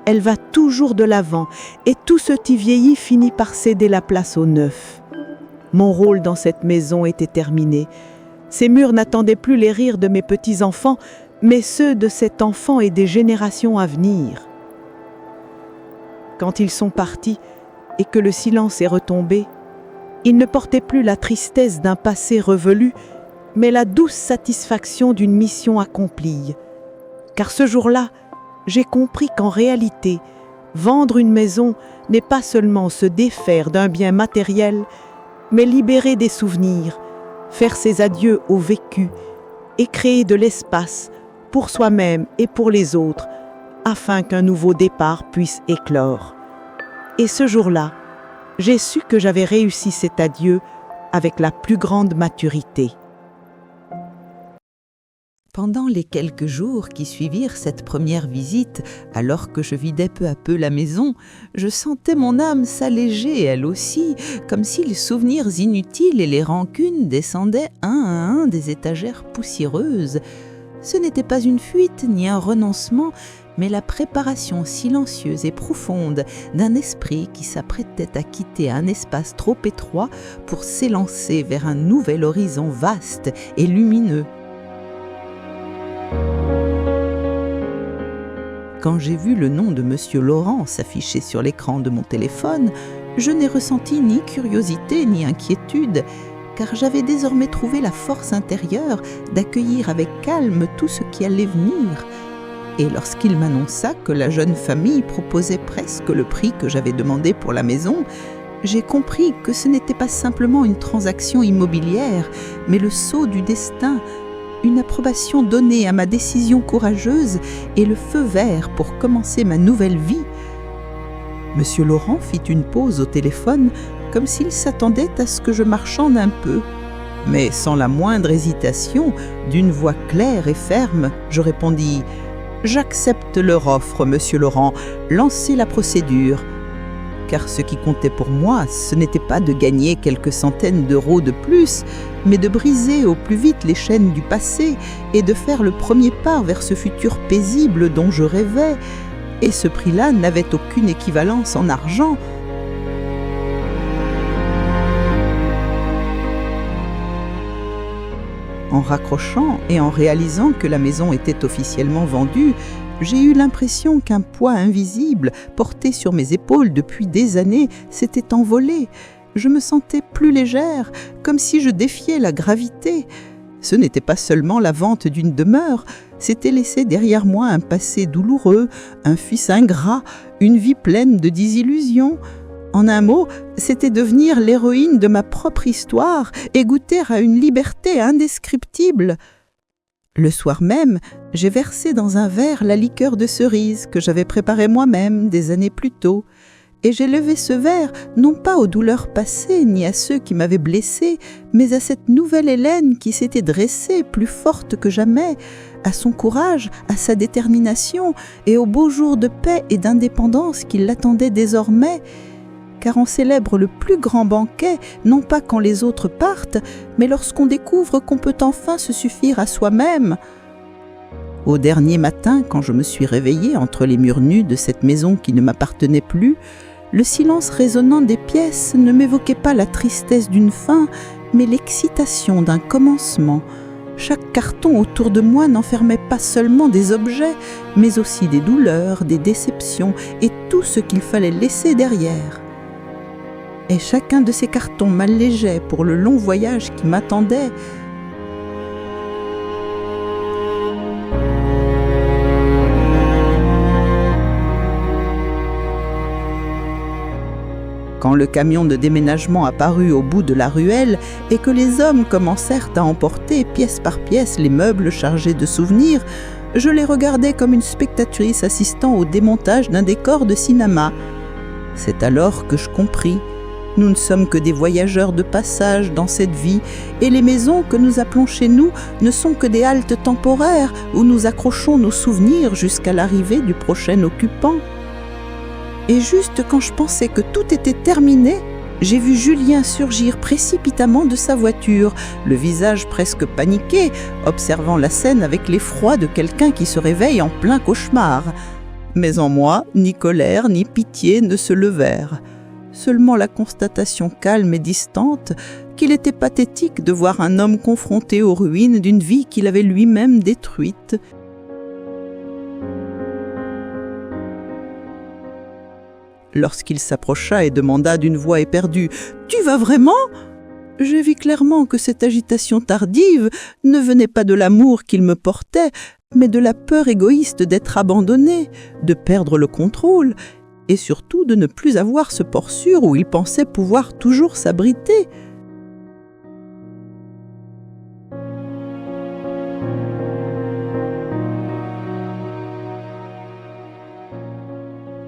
Elle va toujours de l'avant et tout ce qui vieillit finit par céder la place au neuf. Mon rôle dans cette maison était terminé. Ces murs n'attendaient plus les rires de mes petits-enfants, mais ceux de cet enfant et des générations à venir. Quand ils sont partis et que le silence est retombé, ils ne portaient plus la tristesse d'un passé revelu, mais la douce satisfaction d'une mission accomplie. Car ce jour-là, j'ai compris qu'en réalité, vendre une maison n'est pas seulement se défaire d'un bien matériel, mais libérer des souvenirs, faire ses adieux au vécu et créer de l'espace pour soi-même et pour les autres, afin qu'un nouveau départ puisse éclore. Et ce jour-là, j'ai su que j'avais réussi cet adieu avec la plus grande maturité. Pendant les quelques jours qui suivirent cette première visite, alors que je vidais peu à peu la maison, je sentais mon âme s'alléger elle aussi, comme si les souvenirs inutiles et les rancunes descendaient un à un des étagères poussiéreuses. Ce n'était pas une fuite ni un renoncement, mais la préparation silencieuse et profonde d'un esprit qui s'apprêtait à quitter un espace trop étroit pour s'élancer vers un nouvel horizon vaste et lumineux. Quand j'ai vu le nom de Monsieur Laurent s'afficher sur l'écran de mon téléphone, je n'ai ressenti ni curiosité ni inquiétude, car j'avais désormais trouvé la force intérieure d'accueillir avec calme tout ce qui allait venir. Et lorsqu'il m'annonça que la jeune famille proposait presque le prix que j'avais demandé pour la maison, j'ai compris que ce n'était pas simplement une transaction immobilière, mais le sceau du destin, une approbation donnée à ma décision courageuse et le feu vert pour commencer ma nouvelle vie. Monsieur Laurent fit une pause au téléphone, comme s'il s'attendait à ce que je marchande un peu. Mais sans la moindre hésitation, d'une voix claire et ferme, je répondis « J'accepte leur offre, Monsieur Laurent, lancez la procédure. » Car ce qui comptait pour moi, ce n'était pas de gagner quelques centaines d'euros de plus, mais de briser au plus vite les chaînes du passé et de faire le premier pas vers ce futur paisible dont je rêvais. Et ce prix-là n'avait aucune équivalence en argent. En raccrochant et en réalisant que la maison était officiellement vendue, j'ai eu l'impression qu'un poids invisible, porté sur mes épaules depuis des années, s'était envolé. Je me sentais plus légère, comme si je défiais la gravité. Ce n'était pas seulement la vente d'une demeure, c'était laisser derrière moi un passé douloureux, un fils ingrat, une vie pleine de désillusions. En un mot, c'était devenir l'héroïne de ma propre histoire et goûter à une liberté indescriptible. Le soir même, j'ai versé dans un verre la liqueur de cerise que j'avais préparée moi-même des années plus tôt. Et j'ai levé ce verre, non pas aux douleurs passées, ni à ceux qui m'avaient blessée, mais à cette nouvelle Hélène qui s'était dressée, plus forte que jamais, à son courage, à sa détermination, et aux beaux jours de paix et d'indépendance qui l'attendaient désormais. Car on célèbre le plus grand banquet, non pas quand les autres partent, mais lorsqu'on découvre qu'on peut enfin se suffire à soi-même. Au dernier matin, quand je me suis réveillée entre les murs nus de cette maison qui ne m'appartenait plus, le silence résonnant des pièces ne m'évoquait pas la tristesse d'une fin, mais l'excitation d'un commencement. Chaque carton autour de moi n'enfermait pas seulement des objets, mais aussi des douleurs, des déceptions et tout ce qu'il fallait laisser derrière. Et chacun de ces cartons m'allégeait pour le long voyage qui m'attendait. Quand le camion de déménagement apparut au bout de la ruelle et que les hommes commencèrent à emporter pièce par pièce les meubles chargés de souvenirs, je les regardais comme une spectatrice assistant au démontage d'un décor de cinéma. C'est alors que je compris. Nous ne sommes que des voyageurs de passage dans cette vie, et les maisons que nous appelons chez nous ne sont que des haltes temporaires où nous accrochons nos souvenirs jusqu'à l'arrivée du prochain occupant. Et juste quand je pensais que tout était terminé, j'ai vu Julien surgir précipitamment de sa voiture, le visage presque paniqué, observant la scène avec l'effroi de quelqu'un qui se réveille en plein cauchemar. Mais en moi, ni colère ni pitié ne se levèrent. Seulement la constatation calme et distante qu'il était pathétique de voir un homme confronté aux ruines d'une vie qu'il avait lui-même détruite. Lorsqu'il s'approcha et demanda d'une voix éperdue « Tu vas vraiment ?» Je vis clairement que cette agitation tardive ne venait pas de l'amour qu'il me portait, mais de la peur égoïste d'être abandonné, de perdre le contrôle, et surtout de ne plus avoir ce port sûr où il pensait pouvoir toujours s'abriter.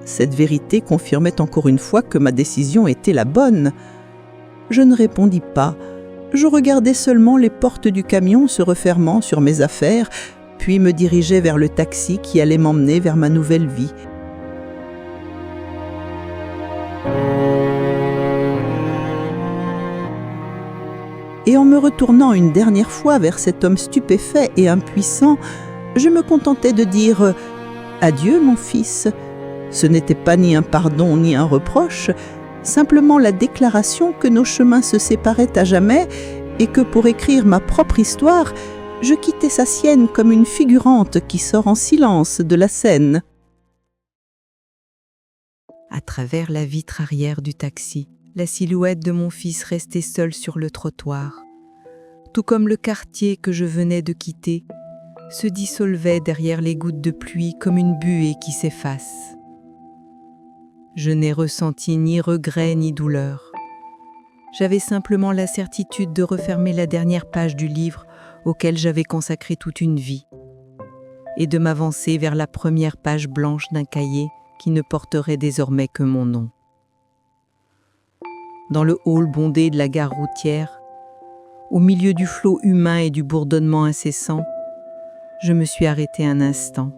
Cette vérité confirmait encore une fois que ma décision était la bonne. Je ne répondis pas. Je regardais seulement les portes du camion se refermant sur mes affaires, puis me dirigeais vers le taxi qui allait m'emmener vers ma nouvelle vie. Et en me retournant une dernière fois vers cet homme stupéfait et impuissant, je me contentais de dire « Adieu, mon fils. Ce n'était pas ni un pardon ni un reproche, simplement la déclaration que nos chemins se séparaient à jamais et que pour écrire ma propre histoire, je quittais sa sienne comme une figurante qui sort en silence de la scène. À travers la vitre arrière du taxi, la silhouette de mon fils restait seule sur le trottoir, tout comme le quartier que je venais de quitter se dissolvait derrière les gouttes de pluie comme une buée qui s'efface. Je n'ai ressenti ni regret ni douleur. J'avais simplement la certitude de refermer la dernière page du livre auquel j'avais consacré toute une vie et de m'avancer vers la première page blanche d'un cahier qui ne porterait désormais que mon nom. Dans le hall bondé de la gare routière, au milieu du flot humain et du bourdonnement incessant, je me suis arrêtée un instant.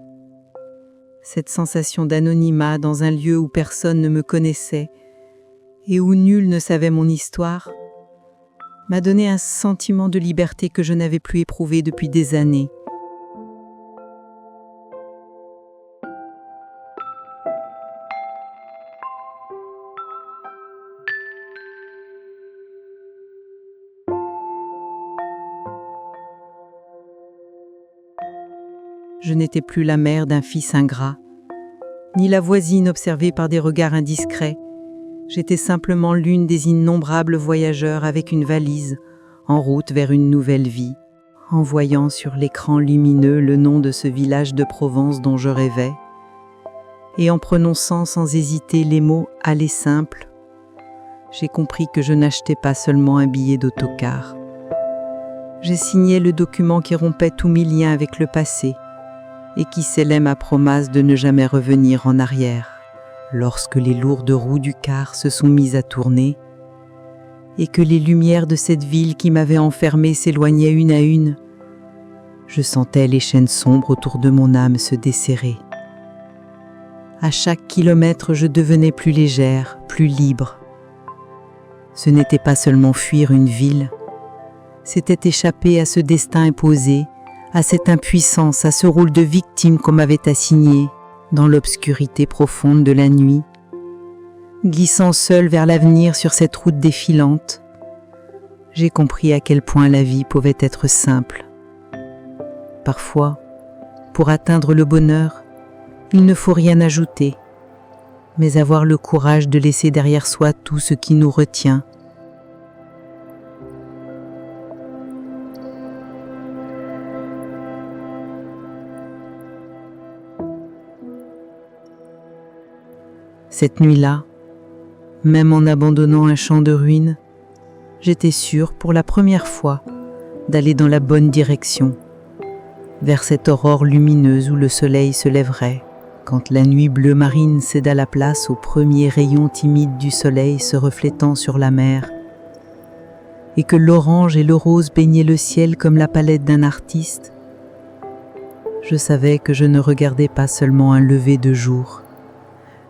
Cette sensation d'anonymat dans un lieu où personne ne me connaissait et où nul ne savait mon histoire m'a donné un sentiment de liberté que je n'avais plus éprouvé depuis des années. Je n'étais plus la mère d'un fils ingrat, ni la voisine observée par des regards indiscrets. J'étais simplement l'une des innombrables voyageurs avec une valise, en route vers une nouvelle vie, en voyant sur l'écran lumineux le nom de ce village de Provence dont je rêvais, et en prononçant sans hésiter les mots « aller simple », j'ai compris que je n'achetais pas seulement un billet d'autocar. J'ai signé le document qui rompait tous mes liens avec le passé, et qui scellait ma promesse de ne jamais revenir en arrière lorsque les lourdes roues du car se sont mises à tourner et que les lumières de cette ville qui m'avait enfermée s'éloignaient une à une. Je sentais les chaînes sombres autour de mon âme se desserrer. À chaque kilomètre, je devenais plus légère, plus libre. Ce n'était pas seulement fuir une ville, c'était échapper à ce destin imposé, à cette impuissance, à ce rôle de victime qu'on m'avait assigné dans l'obscurité profonde de la nuit. Glissant seul vers l'avenir sur cette route défilante, j'ai compris à quel point la vie pouvait être simple. Parfois, pour atteindre le bonheur, il ne faut rien ajouter, mais avoir le courage de laisser derrière soi tout ce qui nous retient. Cette nuit-là, même en abandonnant un champ de ruines, j'étais sûre pour la première fois d'aller dans la bonne direction, vers cette aurore lumineuse où le soleil se lèverait, quand la nuit bleu marine céda la place aux premiers rayons timides du soleil se reflétant sur la mer, et que l'orange et le rose baignaient le ciel comme la palette d'un artiste. Je savais que je ne regardais pas seulement un lever de jour,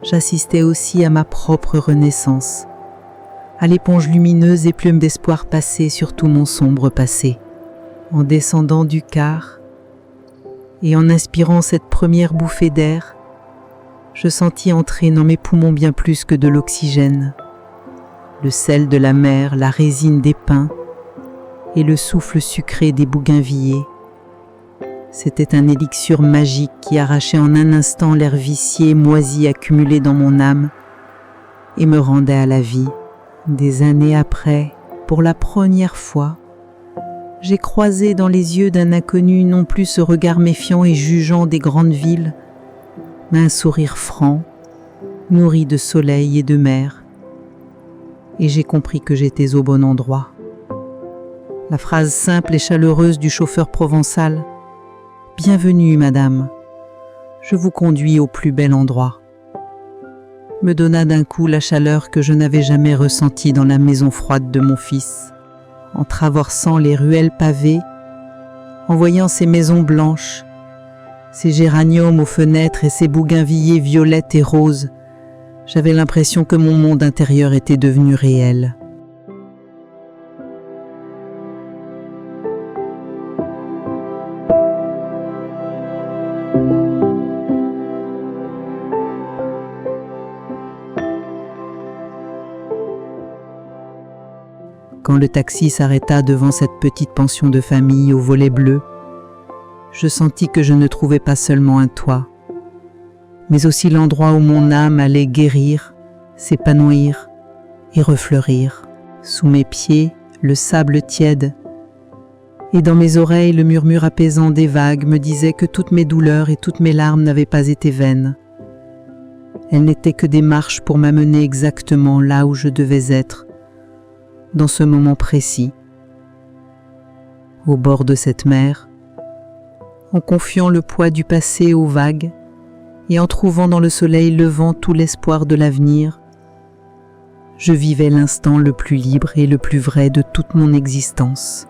j'assistais aussi à ma propre renaissance, à l'éponge lumineuse et plume d'espoir passée sur tout mon sombre passé. En descendant du car et en inspirant cette première bouffée d'air, je sentis entrer dans mes poumons bien plus que de l'oxygène, le sel de la mer, la résine des pins et le souffle sucré des bougainvilliers. C'était un élixir magique qui arrachait en un instant l'air vicié et moisi accumulé dans mon âme et me rendait à la vie. Des années après, pour la première fois, j'ai croisé dans les yeux d'un inconnu non plus ce regard méfiant et jugeant des grandes villes, mais un sourire franc, nourri de soleil et de mer. Et j'ai compris que j'étais au bon endroit. La phrase simple et chaleureuse du chauffeur provençal « Bienvenue, madame, je vous conduis au plus bel endroit » me donna d'un coup la chaleur que je n'avais jamais ressentie dans la maison froide de mon fils. En traversant les ruelles pavées, en voyant ces maisons blanches, ces géraniums aux fenêtres et ces bougainvilliers violettes et roses, j'avais l'impression que mon monde intérieur était devenu réel. Quand le taxi s'arrêta devant cette petite pension de famille aux volets bleus, je sentis que je ne trouvais pas seulement un toit, mais aussi l'endroit où mon âme allait guérir, s'épanouir et refleurir. Sous mes pieds, le sable tiède, et dans mes oreilles, le murmure apaisant des vagues me disait que toutes mes douleurs et toutes mes larmes n'avaient pas été vaines. Elles n'étaient que des marches pour m'amener exactement là où je devais être, dans ce moment précis, au bord de cette mer, en confiant le poids du passé aux vagues et en trouvant dans le soleil levant tout l'espoir de l'avenir. Je vivais l'instant le plus libre et le plus vrai de toute mon existence.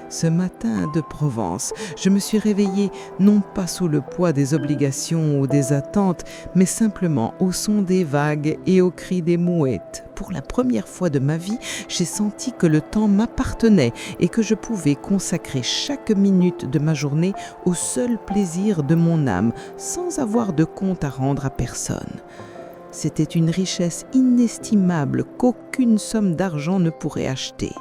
Ce matin de Provence, je me suis réveillée non pas sous le poids des obligations ou des attentes, mais simplement au son des vagues et au cri des mouettes. Pour la première fois de ma vie, j'ai senti que le temps m'appartenait et que je pouvais consacrer chaque minute de ma journée au seul plaisir de mon âme, sans avoir de compte à rendre à personne. C'était une richesse inestimable qu'aucune somme d'argent ne pourrait acheter.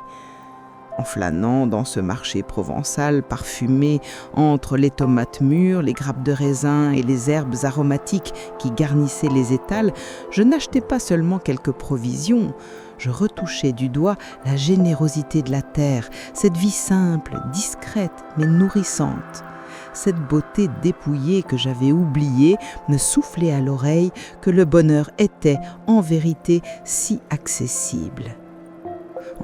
En flânant dans ce marché provençal parfumé entre les tomates mûres, les grappes de raisin et les herbes aromatiques qui garnissaient les étals, je n'achetais pas seulement quelques provisions, je retouchais du doigt la générosité de la terre, cette vie simple, discrète mais nourrissante. Cette beauté dépouillée que j'avais oubliée me soufflait à l'oreille que le bonheur était en vérité si accessible.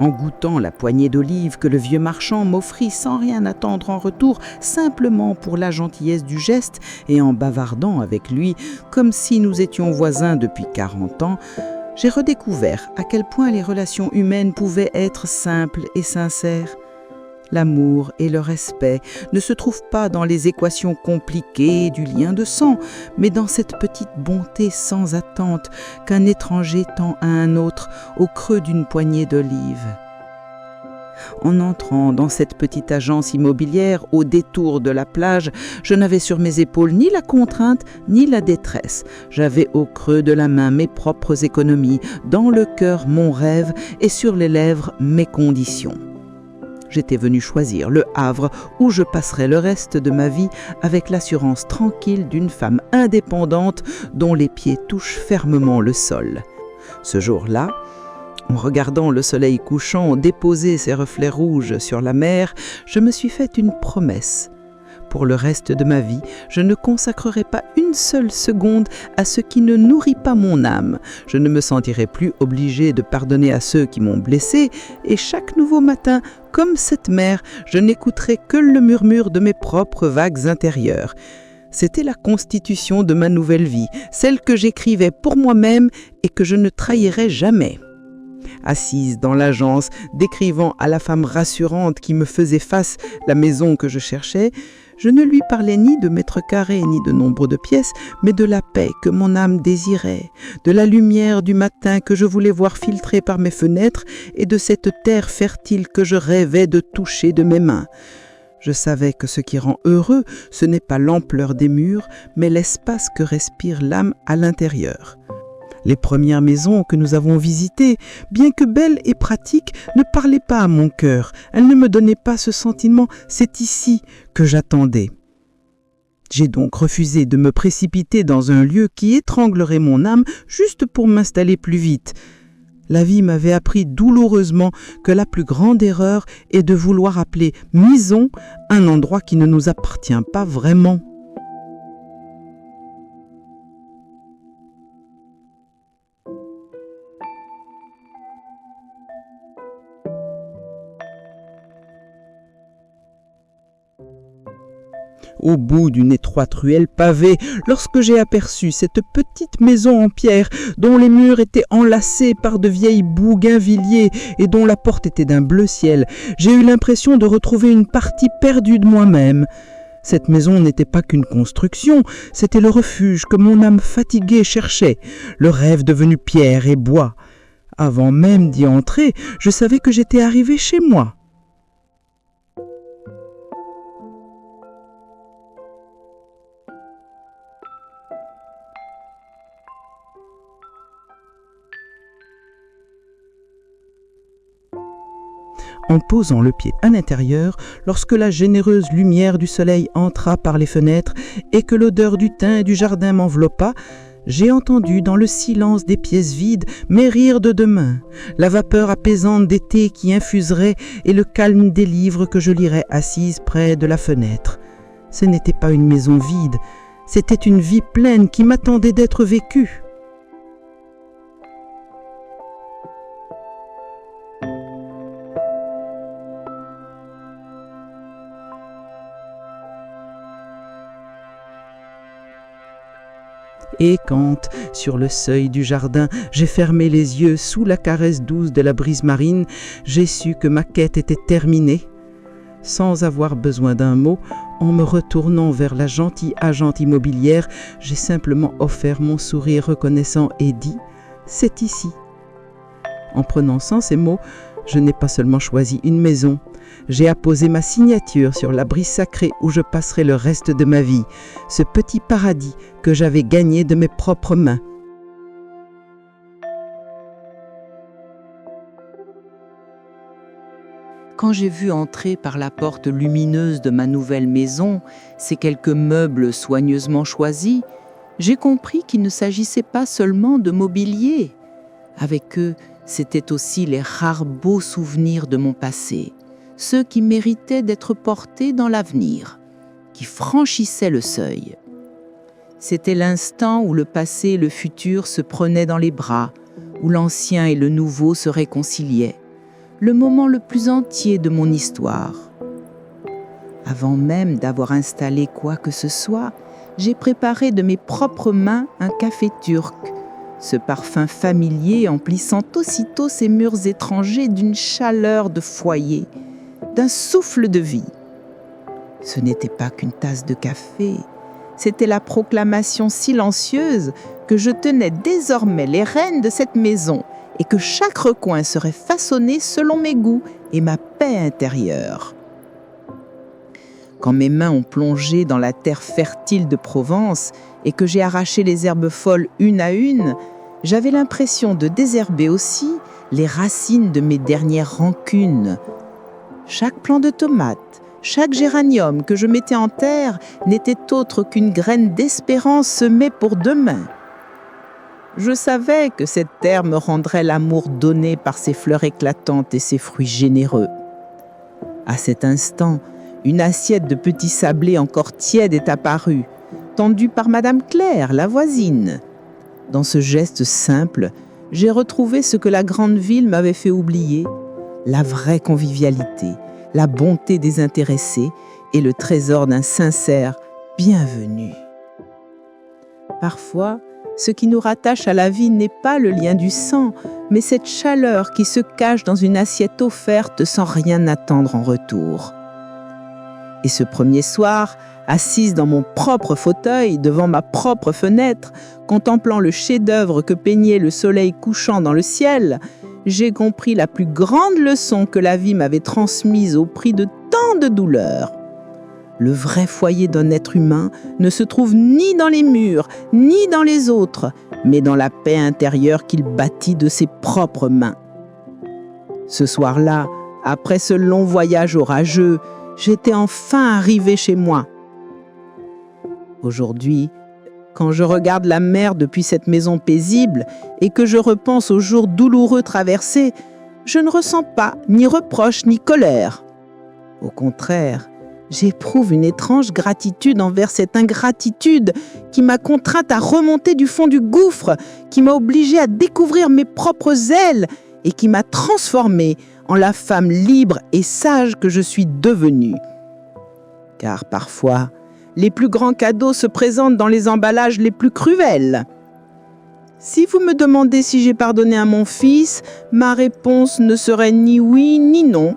En goûtant la poignée d'olives que le vieux marchand m'offrit sans rien attendre en retour, simplement pour la gentillesse du geste, et en bavardant avec lui, comme si nous étions voisins depuis 40 ans, j'ai redécouvert à quel point les relations humaines pouvaient être simples et sincères. L'amour et le respect ne se trouvent pas dans les équations compliquées du lien de sang, mais dans cette petite bonté sans attente qu'un étranger tend à un autre au creux d'une poignée d'olives. En entrant dans cette petite agence immobilière au détour de la plage, je n'avais sur mes épaules ni la contrainte ni la détresse. J'avais au creux de la main mes propres économies, dans le cœur mon rêve et sur les lèvres mes conditions. J'étais venu choisir le havre où je passerais le reste de ma vie avec l'assurance tranquille d'une femme indépendante dont les pieds touchent fermement le sol. Ce jour-là, en regardant le soleil couchant déposer ses reflets rouges sur la mer, je me suis fait une promesse. Pour le reste de ma vie, je ne consacrerai pas une seule seconde à ce qui ne nourrit pas mon âme. Je ne me sentirai plus obligé de pardonner à ceux qui m'ont blessé, et chaque nouveau matin, comme cette mer, je n'écouterai que le murmure de mes propres vagues intérieures. C'était la constitution de ma nouvelle vie, celle que j'écrivais pour moi-même et que je ne trahirais jamais. Assise dans l'agence, décrivant à la femme rassurante qui me faisait face la maison que je cherchais, je ne lui parlais ni de mètres carrés ni de nombre de pièces, mais de la paix que mon âme désirait, de la lumière du matin que je voulais voir filtrer par mes fenêtres et de cette terre fertile que je rêvais de toucher de mes mains. Je savais que ce qui rend heureux, ce n'est pas l'ampleur des murs, mais l'espace que respire l'âme à l'intérieur. Les premières maisons que nous avons visitées, bien que belles et pratiques, ne parlaient pas à mon cœur. Elles ne me donnaient pas ce sentiment « c'est ici » que j'attendais. J'ai donc refusé de me précipiter dans un lieu qui étranglerait mon âme juste pour m'installer plus vite. La vie m'avait appris douloureusement que la plus grande erreur est de vouloir appeler maison un endroit qui ne nous appartient pas vraiment. Au bout d'une étroite ruelle pavée, lorsque j'ai aperçu cette petite maison en pierre dont les murs étaient enlacés par de vieilles bougainvilliers et dont la porte était d'un bleu ciel, j'ai eu l'impression de retrouver une partie perdue de moi-même. Cette maison n'était pas qu'une construction, c'était le refuge que mon âme fatiguée cherchait, le rêve devenu pierre et bois. Avant même d'y entrer, je savais que j'étais arrivé chez moi. en posant le pied à l'intérieur lorsque la généreuse lumière du soleil entra par les fenêtres et que l'odeur du thym et du jardin m'enveloppa, j'ai entendu dans le silence des pièces vides mes rires de demain, la vapeur apaisante d'été qui infuserait et le calme des livres que je lirais assise près de la fenêtre. Ce n'était pas une maison vide, c'était une vie pleine qui m'attendait d'être vécue. Et quand, sur le seuil du jardin, j'ai fermé les yeux sous la caresse douce de la brise marine, j'ai su que ma quête était terminée. Sans avoir besoin d'un mot, en me retournant vers la gentille agente immobilière, j'ai simplement offert mon sourire reconnaissant et dit « C'est ici ». En prononçant ces mots, je n'ai pas seulement choisi une maison, j'ai apposé ma signature sur la brise sacrée où je passerai le reste de ma vie, ce petit paradis que j'avais gagné de mes propres mains. Quand j'ai vu entrer par la porte lumineuse de ma nouvelle maison ces quelques meubles soigneusement choisis, j'ai compris qu'il ne s'agissait pas seulement de mobilier. Avec eux, c'étaient aussi les rares beaux souvenirs de mon passé, ceux qui méritaient d'être portés dans l'avenir, qui franchissaient le seuil. C'était l'instant où le passé et le futur se prenaient dans les bras, où l'ancien et le nouveau se réconciliaient, le moment le plus entier de mon histoire. Avant même d'avoir installé quoi que ce soit, j'ai préparé de mes propres mains un café turc, ce parfum familier emplissant aussitôt ces murs étrangers d'une chaleur de foyer, d'un souffle de vie. Ce n'était pas qu'une tasse de café, c'était la proclamation silencieuse que je tenais désormais les rênes de cette maison et que chaque recoin serait façonné selon mes goûts et ma paix intérieure. Quand mes mains ont plongé dans la terre fertile de Provence et que j'ai arraché les herbes folles une à une, j'avais l'impression de désherber aussi les racines de mes dernières rancunes. Chaque plant de tomate, chaque géranium que je mettais en terre n'était autre qu'une graine d'espérance semée pour demain. Je savais que cette terre me rendrait l'amour donné par ses fleurs éclatantes et ses fruits généreux. À cet instant, une assiette de petits sablés encore tiède est apparue, tendue par Madame Claire, la voisine. Dans ce geste simple, j'ai retrouvé ce que la grande ville m'avait fait oublier, la vraie convivialité, la bonté désintéressée et le trésor d'un sincère « bienvenue ». Parfois, ce qui nous rattache à la vie n'est pas le lien du sang, mais cette chaleur qui se cache dans une assiette offerte sans rien attendre en retour. Et ce premier soir, assise dans mon propre fauteuil, devant ma propre fenêtre, contemplant le chef-d'œuvre que peignait le soleil couchant dans le ciel, j'ai compris la plus grande leçon que la vie m'avait transmise au prix de tant de douleurs. Le vrai foyer d'un être humain ne se trouve ni dans les murs, ni dans les autres, mais dans la paix intérieure qu'il bâtit de ses propres mains. Ce soir-là, après ce long voyage orageux, j'étais enfin arrivé chez moi. Aujourd'hui, quand je regarde la mer depuis cette maison paisible et que je repense aux jours douloureux traversés, je ne ressens pas ni reproche ni colère. Au contraire, j'éprouve une étrange gratitude envers cette ingratitude qui m'a contrainte à remonter du fond du gouffre, qui m'a obligée à découvrir mes propres ailes et qui m'a transformée en la femme libre et sage que je suis devenue. Car parfois, les plus grands cadeaux se présentent dans les emballages les plus cruels. Si vous me demandez si j'ai pardonné à mon fils, ma réponse ne serait ni oui ni non.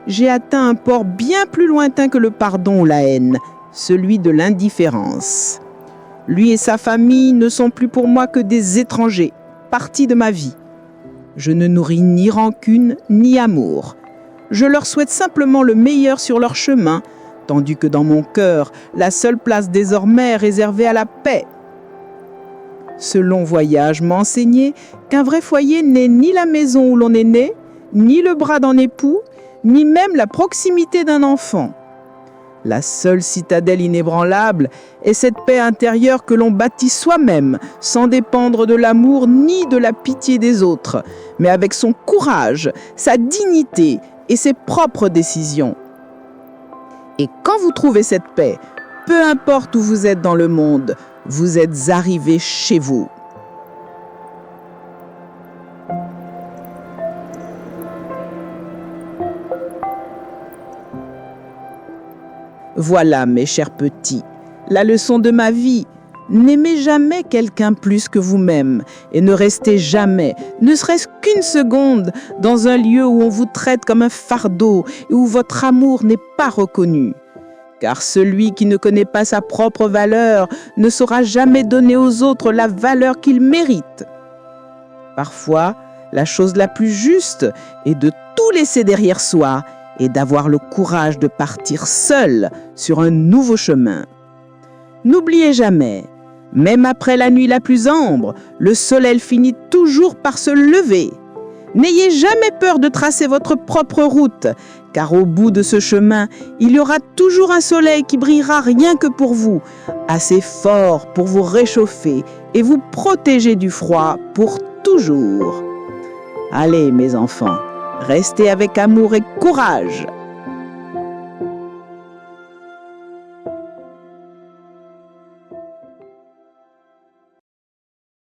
J'ai atteint un port bien plus lointain que le pardon ou la haine, celui de l'indifférence. Lui et sa famille ne sont plus pour moi que des étrangers, partie de ma vie. Je ne nourris ni rancune ni amour. Je leur souhaite simplement le meilleur sur leur chemin, tandis que dans mon cœur, la seule place désormais est réservée à la paix. Ce long voyage m'a enseigné qu'un vrai foyer n'est ni la maison où l'on est né, ni le bras d'un époux, ni même la proximité d'un enfant. La seule citadelle inébranlable est cette paix intérieure que l'on bâtit soi-même, sans dépendre de l'amour ni de la pitié des autres, mais avec son courage, sa dignité et ses propres décisions. Et quand vous trouvez cette paix, peu importe où vous êtes dans le monde, vous êtes arrivé chez vous. Voilà, mes chers petits, la leçon de ma vie. N'aimez jamais quelqu'un plus que vous-même et ne restez jamais, ne serait-ce qu'une seconde, dans un lieu où on vous traite comme un fardeau et où votre amour n'est pas reconnu. Car celui qui ne connaît pas sa propre valeur ne saura jamais donner aux autres la valeur qu'ils méritent. Parfois, la chose la plus juste est de tout laisser derrière soi et d'avoir le courage de partir seul sur un nouveau chemin. N'oubliez jamais, même après la nuit la plus ambre, le soleil finit toujours par se lever. N'ayez jamais peur de tracer votre propre route, car au bout de ce chemin, il y aura toujours un soleil qui brillera rien que pour vous, assez fort pour vous réchauffer et vous protéger du froid pour toujours. Allez, mes enfants, restez avec amour et courage.